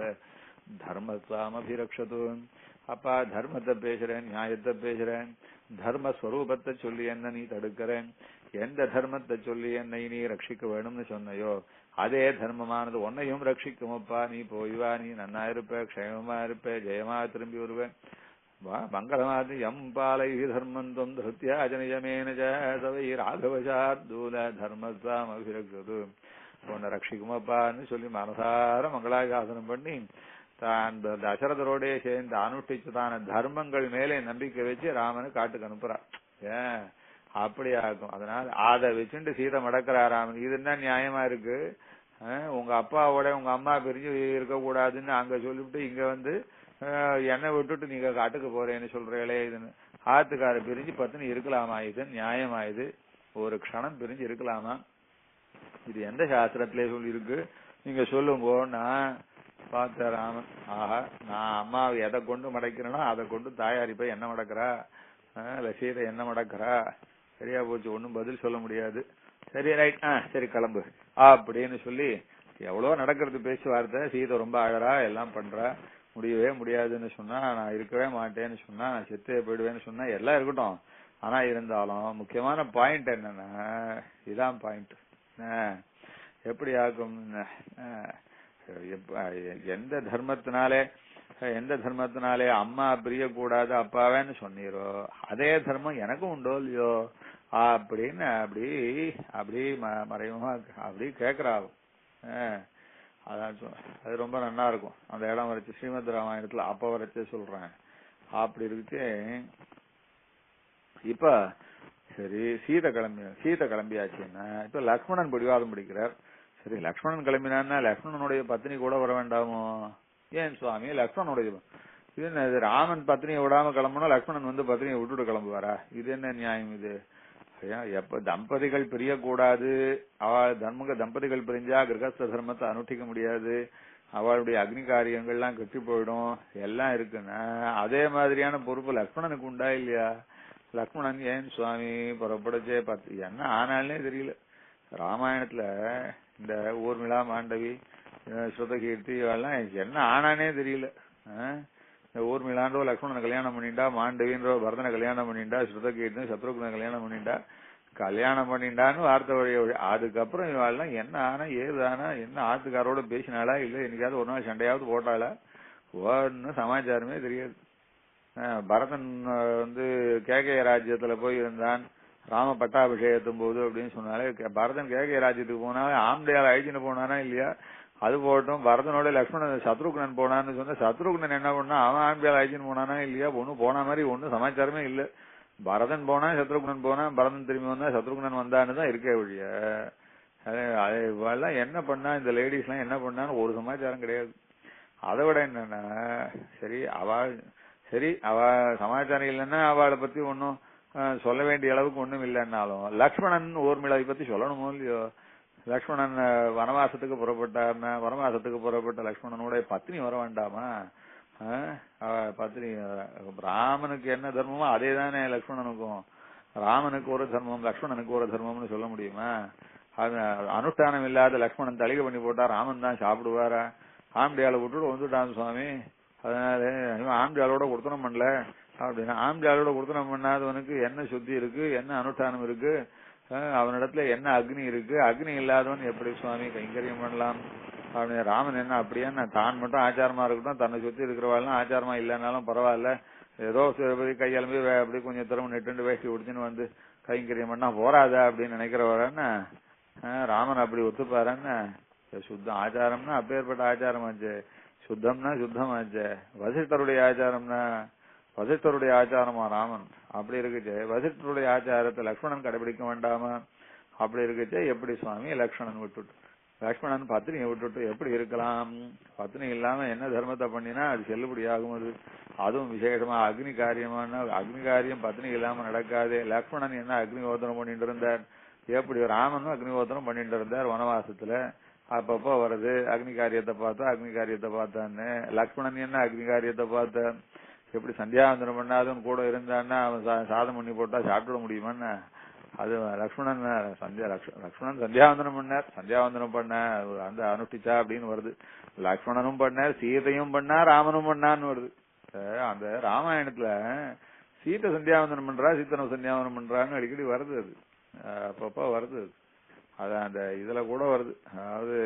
தர்மத்வாம் அபிரக்ஷது. அப்பா தர்மத்தை பேசுறேன், நியாயத்தை பேசுறேன், தர்மஸ்வரூபத்தை சொல்லி என்ன நீ தடுக்கிறேன், எந்த தர்மத்தை சொல்லி என்னை நீ ரட்சிக்க வேணும்னு சொன்னையோ அதே தர்மமானது உன்னையும் ரட்சிக்குமப்பா. நீ போய் வா, நீ நன்னா இருப்ப, க்ஷேமமா இருப்ப, ஜெயமா திரும்பி வருவேன். மங்களமாதி எம்பாலை தர்மந்தம் திருத்தியாஜனயமேன ஜவை ராகவசார்தூல தர்மத்வாம் அபிரக்து உன்னை ரட்சிக்குமப்பான்னு சொல்லி மனசார மங்களாசாசனம் பண்ணி தான் தசரதரோடே சேர்ந்து அனுஷ்டிச்சுதான தர்மங்கள் மேலே நம்பிக்கை வச்சு ராமனு காட்டுக்கு அனுப்புறான். ஏன் அப்படி ஆகும். அதனால அதை வச்சுட்டு சீதை மடக்கிறா ராமன். இது என்ன நியாயமா இருக்கு? உங்க அப்பாவோட உங்க அம்மா பிரிஞ்சு இருக்க கூடாதுன்னு அங்க சொல்லிவிட்டு இங்க வந்து என்னை விட்டுட்டு நீங்க காட்டுக்கு போறேன்னு சொல்றீங்களே, இதுன்னு ஆத்துக்கார பிரிஞ்சு பத்தினி இருக்கலாமா? இது நியாயமா? இது ஒரு க்ஷணம் பிரிஞ்சு இருக்கலாமா? இது எந்த சாஸ்திரத்திலே சொல்லி இருக்கு நீங்க சொல்லுங்கோ. நான் பார்த்த ராமன், ஆஹா நான் அம்மாவை எதை கொண்டு மடக்கிறேனோ அதை கொண்டு தாயாரி போய் என்ன மடக்கிறா, சீதை என்ன மடக்கிறா, சரியா போச்சு, ஒன்னும் பதில் சொல்ல முடியாது. சரி ரைட், சரி கிளம்பு அப்படின்னு சொல்லி எவ்வளவு நடக்கிறது பேச்சுவார்த்தை. சீதை ரொம்ப அழறா, எல்லாம் பண்றா. முடியவே முடியாதுன்னு சொன்னா, நான் இருக்கவே மாட்டேன்னு சொன்னா, நான் செத்தே போயிடுவேன்னு சொன்னா, எல்லாம் இருக்கட்டும். ஆனா இருந்தாலும் முக்கியமான பாயிண்ட் என்னன்னா, இதான் பாயிண்ட். எப்படி ஆகும், எந்த தர்மத்தினாலே அம்மா பிரியக்கூடாது அப்பாவேன்னு சொன்னீரோ அதே தர்மம் எனக்கும் உண்டோ இல்லையோ அப்படின்னு அப்படி மறைமுகமா அப்படி கேக்குறாவும். அதான் அது ரொம்ப நல்லா இருக்கும். அந்த இடம் வரைச்சு ஸ்ரீமத் ராமாயணத்துல அப்ப வரைச்சே சொல்றேன். அப்படி இருக்கு. இப்ப சரி சீதை கிளம்பியாச்சுன்னா இப்ப லக்ஷ்மணன் பிடிவாதம் பிடிக்கிறார். சரி லக்ஷ்மணன் கிளம்பினான்னா லக்ஷ்மணனுடைய பத்னி கூட வர வேண்டாமோ? ஏன் சுவாமி லக்ஷ்மணனுடைய இது என்ன, ராமன் பத்னியை விடாம கிளம்பணும், லக்ஷ்மணன் வந்து பத்னியை விட்டுட்டு கிளம்புவாரா? இது என்ன நியாயம் இது? எப்ப தம்பதிகள் பிரியக்கூடாது, தம்பதிகள் பிரிஞ்சா கிரகஸ்த தர்மத்தை அனுஷ்டிக்க முடியாது, அவளுடைய அக்னி காரியங்கள்லாம் கெட்டு போயிடும், எல்லாம் இருக்குன்னா அதே மாதிரியான பொறுப்பு லக்ஷ்மணனுக்கு உண்டா இல்லையா? லக்ஷ்மணன் ஏன் சுவாமி புறப்படச்சே என்ன ஆனாலே தெரியல. ராமாயணத்துல இந்த ஊர்மிளா, மாண்டவி, ஸ்ருதகீர்த்தி இவெல்லாம் என்ன ஆனானே தெரியல. இந்த ஊர்மிளான்றோ லக்ஷ்மணனை கல்யாணம் பண்ணிண்டா, மாண்டவின்றோ பரதனை கல்யாணம் பண்ணிண்டா, ஸ்ருதகீர்த்தி சத்ருக்னை கல்யாணம் பண்ணிண்டான்னு வார்த்தை வழி. அதுக்கப்புறம் இவாள்லாம் என்ன ஆனா ஏது ஆனா, என்ன ஆத்துக்காரோட பேசினாளா இல்ல என்னைக்காவது ஒரு நாள் சண்டையாவது போட்டாளா, ஒன்னும் சமாச்சாரமே தெரியாது. பரதன் வந்து கேகய ராஜ்யத்துல போய் இருந்தான் ராம பட்டாபிஷேகத்தும் போது அப்படின்னு சொன்னாலே, பரதன் கேகய ராஜ்யத்துக்கு போனாலே ஆம்டையால் அழிச்சுன்னு போனானா இல்லையா? அது போட்டும் பரதனோட லக்ஷ்மணன் சத்ருக்னன் போனான்னு சொன்ன, சத்ருக்னன் என்ன பண்ணா அவன் ஆம்பியால் அழிச்சுன்னு போனானா இல்லையா? ஒன்னும் போன மாதிரி ஒன்னும் சமாச்சாரமே இல்ல. பரதன் போனா சத்ருக்னன் போனா, பரதன் திரும்பி வந்தா சத்ருக்னன் வந்தான்னு தான் இருக்கே ஒழிய அதெல்லாம் என்ன பண்ணா இந்த லேடிஸ் எல்லாம் என்ன பண்ணான்னு ஒரு சமாச்சாரம் கிடையாது. அதை விட என்னன்னா, அவ சமாச்சாரம் இல்லைன்னா அவளை பத்தி ஒன்னும் சொல்ல வேண்டிய அளவுக்கு ஒண்ணும் இல்லைன்னாலும் லக்ஷ்மணன் ஊர்மிளாவை பத்தி சொல்லணுமோ இல்லையோ? லக்ஷ்மணன் வனவாசத்துக்கு புறப்பட்ட லக்ஷ்மணனோட பத்னி வர வேண்டாமா? பத்னி ராமனுக்கு என்ன தர்மமோ அதே தானே லக்ஷ்மணனுக்கும். ராமனுக்கு ஒரு தர்மம் லக்ஷ்மணனுக்கு ஒரு தர்மம்னு சொல்ல முடியுமா? அது அனுஷ்டானம் இல்லாத லக்ஷ்மணன் தலிகை பண்ணி போட்டா ராமன் தான் சாப்பிடுவாரா? ஆம்பியால விட்டுட்டு வந்துட்டான் சுவாமி. அதனால ஆம்பியாலோட கொடுத்தனம் பண்ணல அப்படின்னா, ஆம்பியாலோட கொடுத்தனம் பண்ணாதவனுக்கு என்ன சுத்தி இருக்கு, என்ன அனுஷ்டானம் இருக்கு, அவனிடத்துல என்ன அக்னி இருக்கு? அக்னி இல்லாதவன் எப்படி சுவாமி கைங்கரியம் பண்ணலாம்? அப்படின்னு ராமன் என்ன அப்படியே தான் மட்டும் ஆச்சாரமா இருக்கட்டும், தன்னை சுத்தி இருக்கிறவாள்லாம் ஆச்சாரமா இல்லைன்னாலும் பரவாயில்ல, ஏதோ கையெழும்பி அப்படி கொஞ்சம் திறமை நெட்டு வேஷ்டி உடிச்சுன்னு வந்து கைங்கரியம் பண்ணா போறாதா அப்படின்னு நினைக்கிறவரன்னு ராமன் அப்படி ஒத்துப்பாரன்னு? சுத்தம் ஆச்சாரம்னா அப்பேற்பட்ட ஆச்சாரமாச்சு, சுத்தம்னா சுத்தமாச்சு. வசிஷ்டருடைய ஆச்சாரமா ராமன் அப்படி இருக்குச்சு. வசிஷ்டருடைய ஆச்சாரத்தை லக்ஷ்மணன் கடைபிடிக்க வேண்டாமா? அப்படி இருக்குச்சு. எப்படி சுவாமி லக்ஷ்மணன் பத்னியை விட்டுட்டு எப்படி இருக்கலாம்? பத்னி இல்லாம என்ன தர்மத்தை பண்ணினா அது செல்லுபடி ஆகும்? அதுவும் விசேஷமா அக்னி காரியம் பத்னி இல்லாம நடக்காது. லக்ஷ்மணன் என்ன அக்னிஹோத்திரம் பண்ணிட்டு இருந்தார், எப்படி ராமனும் அக்னிஹோத்திரம் பண்ணிட்டு இருந்தார் வனவாசத்துல. அப்பப்போ வருது அக்னி காரியத்தை பார்த்தான்னு. லக்ஷ்மணன் என்ன அக்னி காரியத்தை பார்த்தான்? எப்படி சந்தியாவந்தனம் பண்ணாதுன்னு கூட இருந்தான்னா அவன் சாதம் பண்ணி போட்டா சாப்பிட முடியுமான்னு? அது லக்ஷ்மணன் சந்தியாவந்தனம் பண்ண அந்த அனுஷ்டிச்சா அப்படின்னு வருது. லக்ஷ்மணனும் பண்ணார், சீதையும் பண்ணார், ராமனும் பண்ணான்னு வருது. அந்த ராமாயணத்துல சீத்தை சந்தியாவந்தனம் பண்றா, சீத்தனம் சந்தியாவந்தனம் பண்றான்னு அடிக்கடி வருது. அது அப்பப்ப வருது. அதான் அந்த இதுல கூட வருது. அதாவது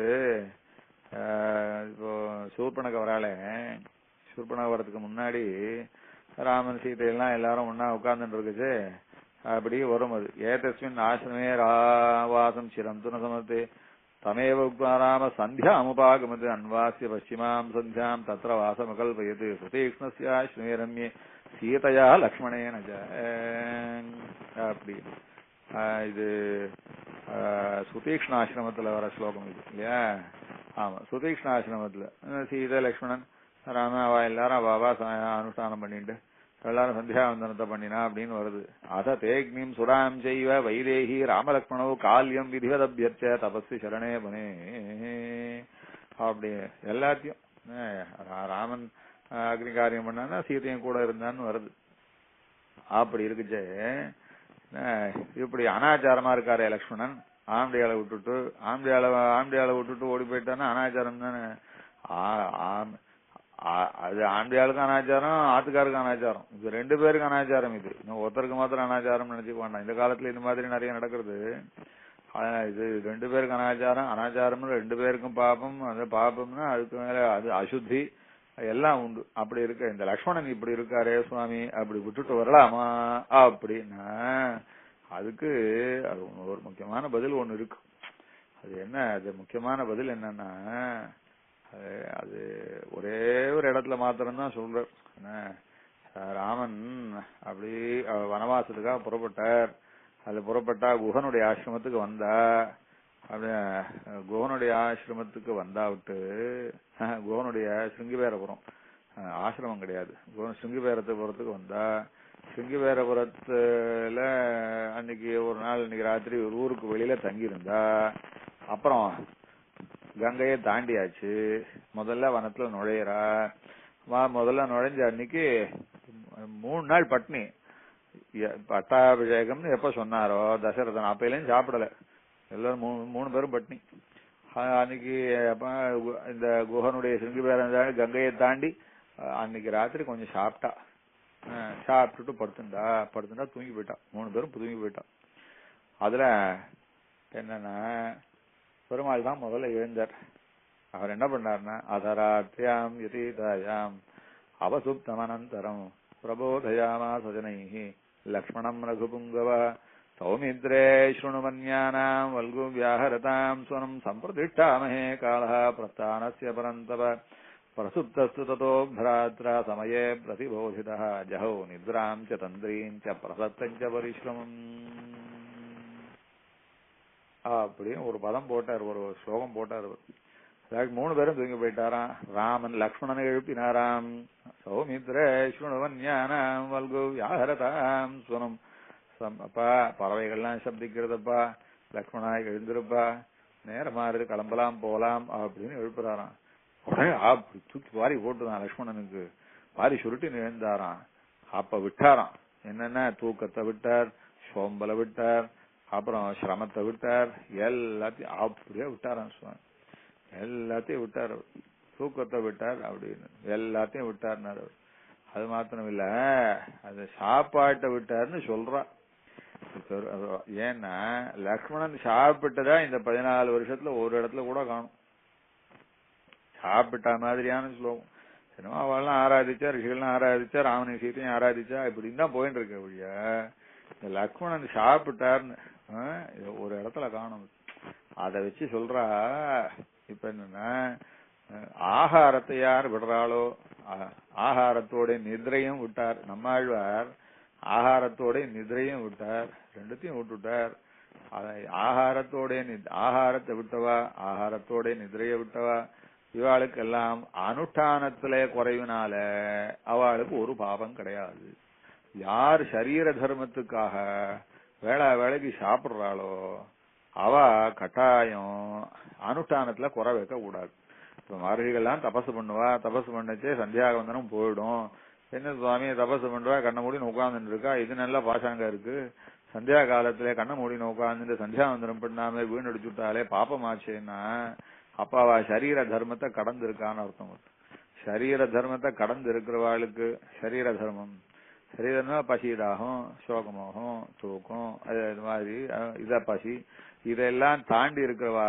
இப்போ சூர்பனக வராளே, சூர்பனக வரதுக்கு முன்னாடி ராமன் சீதையெல்லாம் எல்லாரும் ஒன்னா உட்கார்ந்துட்டு இருக்குச்சு. அப்படி வரும் அது. ஏதஸ்மின் ஆசிரமே ராவாசம் சிரம் துண சமத்தே தமேவ உக்ராம சந்தியாமுபாகமது அன்வாசிய பश्चिमाம் சந்தியாம் தத்ர வாசமகல்பயது சுதீக்ஷ்ணஸ்யாஸ்ரமே ரம்யே சீதையா லக்ஷ்மணேன அப்படி. இது சுதீக்ஷ்ணாசிரமத்துல வர ஸ்லோகம் இது இல்லையா? ஆமா, சுதீக்ஷ்ணாசிரமத்துல சீதை லக்ஷ்மணன் ராம அவ எல்லாரும் அவாவா அனுஷ்டானம் பண்ணிட்டு எல்லாரும் சந்தியாவந்தனத்தை பண்ணினா அப்படின்னு வருது. அத தேக்னிம் சுராம் செய்வ வைதேகி ராமலக்ஷ்மணோ கால்யம் விதிவதபியர்ச்ச தபஸ்வி சரணே பனே அப்படி எல்லாத்தையும் ராமன் அக்னி காரியம் பண்ணான்னா சீதையும் கூட இருந்தான்னு வருது. அப்படி இருக்குச்சே. இப்படி அனாச்சாரமா இருக்காரு லக்ஷ்மணன். ஆம்படியால விட்டுட்டு ஓடி போயிட்டான்னா அனாச்சாரம் தானே. அது ஆண்டியாளுக்கு அனாச்சாரம், ஆத்துக்காருக்கு அனாச்சாரம். இது 2 பேருக்கு அனாச்சாரம். இது இன்னும் ஒருத்தருக்கு மாத்திரம் அனாச்சாரம் நினைச்சுக்க வேண்டாம். இந்த காலத்துல இந்த மாதிரி நிறைய நடக்கிறது. இது 2 பேருக்கு அனாச்சாரம் 2 பேருக்கும் பாபம். அந்த பாபம்னா அதுக்கு மேல அது அசுத்தி எல்லாம் உண்டு. அப்படி இருக்க இந்த லக்ஷ்மணன் இப்படி இருக்காரே சுவாமி, அப்படி விட்டுட்டு வரலாமா அப்படின்னா அதுக்கு அது ஒரு முக்கியமான பதில் ஒண்ணு இருக்கு. அது என்ன? அது முக்கியமான பதில் என்னன்னா, அது ஒரே ஒரு இடத்துல மாத்திரம்தான் சொல்ற. ராமன் அப்படி வனவாசத்துக்காக புறப்பட்டார். அது புறப்பட்டா குஹனுடைய ஆசிரமத்துக்கு வந்தா. அப்படி குஹனுடைய ஆசிரமத்துக்கு வந்தா விட்டு குஹனுடைய சிருங்கிபேரபுரம் ஆசிரமம் கிடையாது, சிருங்கிபேரத்துக்கு வந்தா. சிருங்கிபேரபுரத்துல அன்னைக்கு ஒரு நாள், இன்னைக்கு ராத்திரி ஒரு ஊருக்கு வெளியில தங்கி இருந்தா. அப்புறம் கங்கையை தாண்டியாச்சு. முதல்ல வனத்துல நுழையிறா. முதல்ல நுழைஞ்ச அன்னைக்கு 3 நாள் பட்னி. பட்டாபிஷேகம்னு எப்ப சொன்னாரோ தசரதன் அப்பையிலும் சாப்பிடல. எல்லாரும் 3 பேரும் பட்னி. அன்னைக்கு இந்த குஹனுடைய சிருங்கிபேரம் கங்கையை தாண்டி அன்னைக்கு ராத்திரி கொஞ்சம் சாப்பிட்டா. சாப்பிட்டுட்டு படுத்துட்டா தூங்கி போயிட்டா. 3 பேரும் தூங்கி போயிட்டா. அதுல என்னன்னா பெருமாள் தான் முதல்ல எழுந்தார். அவர் என்ன பண்ணார்னா, அதராத்யாம் யதீதாயாம் அவசுப்தமனந்தரம் பிரபோதயாமா சஜனைஹி லக்ஷ்மணம் ரகுபுங்கவ சௌமித்ரே ஸ்ருணுமன்யானாம் வல்கு வியாஹரதாம் ஸ்வனம் சம்பிரதிஷ்டாமஹே காலஹ பிரஸ்தானஸ்ய பரந்தவ பிரசுப்தஸ்து ததோ भ्रात्रा समये प्रतिबोधितः जहौ निद्रां च तन्द्रीं च प्रसक्तं च परिश्रमम्. அப்படின்னு ஒரு பதம் போட்டார், ஒரு ஸ்லோகம் போட்டார். 3 பேரும் தூங்கி போயிட்டாராம். ராமன் லக்ஷ்மணனை எழுப்பினாராம். சௌமித்ரே ஸ்ருணுவன்யானாம் வல்கு வியாஹரதாம் ஸ்வனம். அப்பா பறவைகள்லாம் சப்திக்கிறதப்பா, லக்ஷ்மணா எழுந்திருப்பா, நேரமா இருக்கு, கிளம்பலாம் போலாம் அப்படின்னு எழுப்புறாராம். உடனே அப்படி தூக்கி வாரி போட்டுதான் லக்ஷ்மணனுக்கு. வாரி சுருட்டி எழுந்தாராம். அப்ப விட்டாராம். என்னன்னா தூக்கத்தை விட்டார், சோம்பலை விட்டார், அப்புறம் சிரமத்தை விட்டார், எல்லாத்தையும் அப்படியே விட்டாராம் சுவாமி. எல்லாத்தையும் விட்டார். தூக்கத்தை விட்டார், அப்படின்னு எல்லாத்தையும் விட்டார். அது மாத்திரம் இல்ல, அது சாப்பாட்டை விட்டாருன்னு சொல்றா. ஏன்னா லக்ஷ்மணன் சாப்பிட்டதா இந்த 14 வருஷத்துல ஒரு இடத்துல கூட காணும். சாப்பிட்டா மாதிரியான ஸ்லோகம். என்னமோ அவள்லாம் ஆராதிச்சா, ரிஷிகள்லாம் ஆராதிச்சா, ராமனை சீத்தையும் ஆராதிச்சா, இப்படின்னு தான் போயிட்டு இருக்க வழியா. இந்த லக்ஷ்மணன் சாப்பிட்டார்னு ஒரு இடத்துல காணும். அதை வச்சு சொல்றா. இப்ப என்னன்னா, ஆகாரத்தை யார் விடுறாளோ, ஆகாரத்தோட நிதிரையும் விட்டார். நம்மாழ்வார் ஆகாரத்தோட நிதிரையும் விட்டார், 2த்தையும் விட்டுட்டார். ஆகாரத்தை விட்டவா, ஆகாரத்தோட நிதிரைய விட்டவா, இவாளுக்கு எல்லாம் அனுஷ்டானத்திலே குறைவினால அவளுக்கு ஒரு பாவம் கிடையாது. யார் சரீர தர்மத்துக்காக வேளைக்கு சாப்பிடுறாளோ அவ கட்டாயம் அனுஷ்டானத்துல குறை வைக்க கூடாது. இப்ப மார்கழிகள்லாம் தபசு பண்ணுவா, தபசு பண்ணச்சே சந்தியாவந்தனம் போயிடும். என்ன சுவாமி தபசு பண்ணுவா, கண்ண மூடின்னு உட்கார்ந்துட்டு இருக்கா, இது நல்ல பாசாங்க இருக்கு. சந்தியா காலத்திலே கண்ண மூடின்னு உட்கார்ந்துட்டு சந்தியாவந்தனம் பண்ணாம வீணடிச்சுட்டாலே பாப்பமாச்சேன்னா அப்ப அவ சரீர தர்மத்தை கடந்து இருக்கான்னு அர்த்தம். சரீர தர்மத்தை கடந்து இருக்கிறவாளுக்கு சரீர தர்மம், சரீரம்னா பசி தாகம் சோகமோகம் தூக்கம் அது மாதிரி இத பசி இதெல்லாம் தாண்டி இருக்கிறவா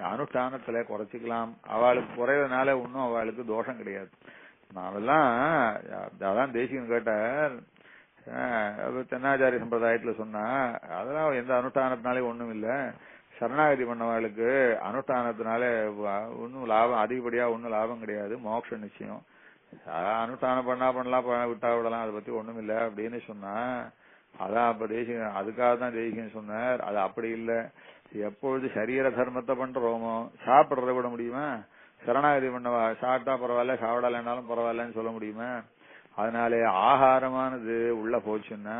அனுஷ்டானத்துல குறைச்சிக்கலாம். அவளுக்கு குறைவதனால இன்னும் அவளுக்கு தோஷம் கிடையாது. நாமெல்லாம் அதான் தேசிகன் கேட்டார், தென்னாச்சாரிய சம்பிரதாயத்துல சொன்னா அதெல்லாம் எந்த அனுஷ்டானத்தினாலே ஒண்ணும் இல்ல, சரணாகதி பண்ணவாளுக்கு அனுஷ்டானத்தினால ஒன்னும் லாபம் அதிகப்படியா ஒன்னும் லாபம் கிடையாது, மோட்சம் நிச்சயம். அனுஷ்டானம் பண்ணலாம் விட்டா விடலாம், அதை பத்தி ஒண்ணும் இல்ல அப்படின்னு சொன்னா அதான் அப்ப தேசிகன் அதுக்காக தான் தேசிகன் சொன்னார். அது அப்படி இல்ல, எப்பொழுது சரீர தர்மத்தை பண்றோமோ சாப்பிடுறத விட முடியுமா? சரணாகதி பண்ணவா சாப்பிட்டா பரவாயில்ல சாப்பிடலன்னாலும் பரவாயில்லன்னு சொல்ல முடியுமா? அதனாலே ஆகாரமானது உள்ள போச்சுன்னா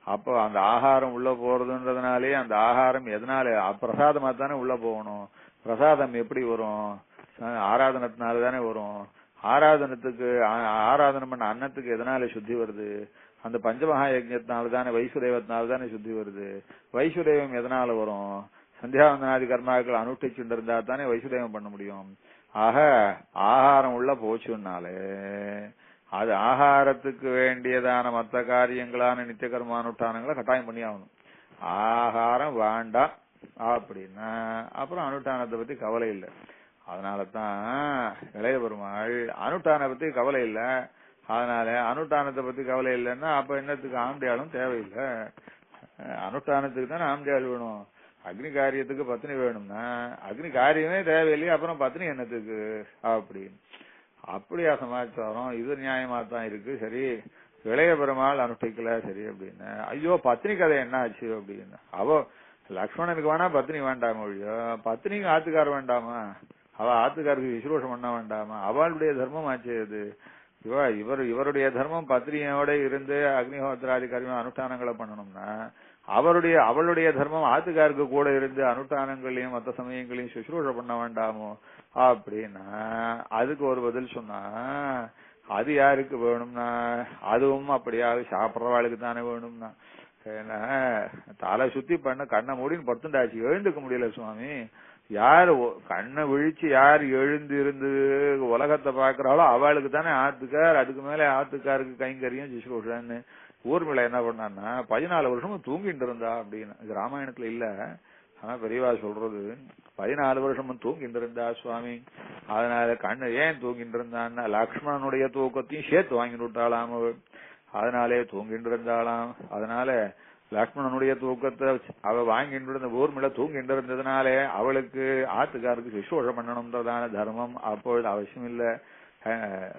அப்போ அந்த ஆகாரம் உள்ள போறதுன்றதுனாலே அந்த ஆகாரம் எதனால பிரசாதமா தானே உள்ள போகணும். பிரசாதம் எப்படி வரும்? ஆராதனத்தினால தானே வரும். ஆராதனம் பண்ண அன்னத்துக்கு எதனால சுத்தி வருது? அந்த பஞ்சமகா யஜ்ஞத்தினால தானே, வைசுதேவத்தினால தானே சுத்தி வருது. வைசுதேவம் எதனால வரும்? சந்தியாவந்தனாதி கர்மாக்கள் அனுஷ்டிச்சுட்டு இருந்தா தானே வைசுதேவம் பண்ண முடியும். ஆக ஆகாரம் உள்ள போச்சுன்னாலே அது ஆகாரத்துக்கு வேண்டியதான மற்ற காரியங்களான நித்திய கர்மானுஷ்டானங்களை கட்டாயம் பண்ணி ஆகணும். ஆகாரம் வேண்டாம் அப்படின்னா அப்புறம் அனுஷ்டானத்தை பத்தி கவலை இல்லை. அதனாலதான் இளைய பெருமாள் அனுஷ்டான பத்தி கவலை இல்லை. அதனால அனுஷ்டானத்தை பத்தி கவலை இல்லைன்னா அப்ப என்னத்துக்கு ஆம்பியாலும் தேவையில்லை. அனுஷ்டானத்துக்கு தானே ஆம்பியால் வேணும். அக்னி காரியத்துக்கு பத்னி வேணும்னா அக்னி காரியமே தேவையில்லையே, அப்புறம் பத்னி என்னத்துக்கு அப்படின்னு அப்படியா சமாச்சாரம்? இது நியாயமா தான் இருக்கு. சரி, இளைய பெருமாள் அனுஷ்டிக்கல சரி அப்படின்னு, ஐயோ பத்னி கதை என்ன ஆச்சு அப்படின்னு. அவ லக்ஷ்மணனுக்கு வேணா பத்னி வேண்டாமா? ஒழியோ பத்னிக்கு ஆத்துக்கார வேண்டாமா? அவ ஆத்துக்காருக்கு விசுரோஷம் பண்ண வேண்டாமா? அவளுடைய தர்மம் ஆச்சு அது. இவருடைய தர்மம் பத்னியோட இருந்து அக்னிஹோத்திராதி கர்ம அனுஷ்டானங்களை பண்ணணும்னா அவளுடைய தர்மம் ஆத்துக்காருக்கு கூட இருந்து அனுஷ்டானங்களையும் மற்ற சமயங்களையும் சுசுரூஷ பண்ண வேண்டாமோ அப்படின்னா அதுக்கு ஒரு பதில் சொன்னா, அது யாருக்கு வேணும்னா அதுவும் அப்படியாவது சாப்பிட்றவாளுக்கு தானே வேணும்னா. ஏன்னா தலை சுத்தி பண்ண கண்ணை மூடின்னு படுத்துண்டாச்சு, எழுந்துக்க முடியல சுவாமி. யாரு கண்ணை விழிச்சு யார் எழுந்து இருந்து உலகத்தை பாக்குறாளோ அவளுக்கு தானே ஆத்துக்கார், அதுக்கு மேல ஆத்துக்காருக்கு கைங்கரியம் சுசுரூஷன்னு. ஊர்மிளை என்ன பண்ணான்னா 14 வருஷமும் தூங்கிட்டு இருந்தா அப்படின்னு. இது ராமாயணத்துல இல்ல, ஆனா பெரியவா சொல்றது 14 வருஷமும் தூங்கிட்டு இருந்தா சுவாமி. அதனால கண்ணு ஏன் தூங்கிட்டு இருந்தான்னா லக்ஷ்மணனுடைய தூக்கத்தையும் சேர்த்து வாங்கிட்டு விட்டாளாம், அதனாலே தூங்கிட்டு இருந்தாளாம். அதனால லக்ஷ்மணனுடைய தூக்கத்தை அவ வாங்கிட்டு இருந்த ஊர்மிளை தூங்கிட்டு இருந்ததுனாலே அவளுக்கு ஆத்துக்காருக்கு சுசுரூஷம் பண்ணணும்ன்றதான தர்மம் அப்பொழுது அவசியம் இல்ல.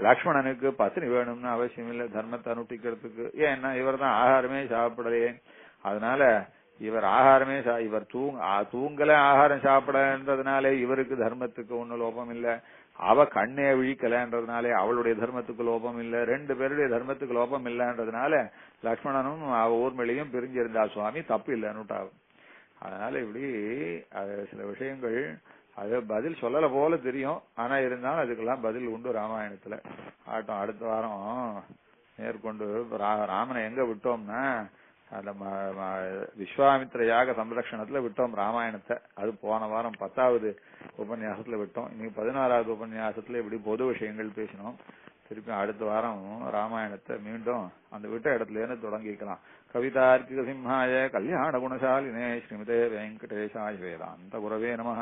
லக்ஷ்மணனுக்கு பத்னி வேணும்னு அவசியம் இல்ல தர்மத்தை அனுஷ்டிக்கிறதுக்கு. ஏன்னா இவர் தான் ஆகாரமே சாப்பிடலையே. அதனால இவர் ஆகாரமே இவர் தூங்கல ஆகாரம் சாப்பிடன்றதுனாலே இவருக்கு தர்மத்துக்கு ஒன்னும் லோபம் இல்ல. அவ கண்ணே விழிக்கலன்றதுனாலே அவளுடைய தர்மத்துக்கு லோபம் இல்ல. 2 பேருடைய தர்மத்துக்கு லோபம் இல்லன்றதுனால லக்ஷ்மணனும் அவ ஊர்மிளையும் பிரிஞ்சிருந்தா சுவாமி, தப்பு இல்லைன்னுட்டாவும். அதனால இப்படி சில விஷயங்கள் அது பதில் சொல்லல போல தெரியும், ஆனா இருந்தாலும் அதுக்கெல்லாம் பதில் உண்டு ராமாயணத்துல. ஆட்டம் அடுத்த வாரம் மேற்கொண்டு ராமனை எங்க விட்டோம்னா அந்த விஸ்வாமித்திர யாக சம்ரக்ஷணத்துல விட்டோம் ராமாயணத்தை. அது போன வாரம் 10வது உபன்யாசத்துல விட்டோம். இன்னைக்கு 16வது உபன்யாசத்துல இப்படி பொது விஷயங்கள் பேசினோம். திருப்பி அடுத்த வாரம் ராமாயணத்தை மீண்டும் அந்த விட்ட இடத்துல இருந்து தொடங்கிக்கலாம். கவிதார்க்கிக சிம்ஹாய கல்யாண குணசாலினே ஸ்ரீமதே வெங்கடேஷாய வேதாந்த குரவே நமஹ.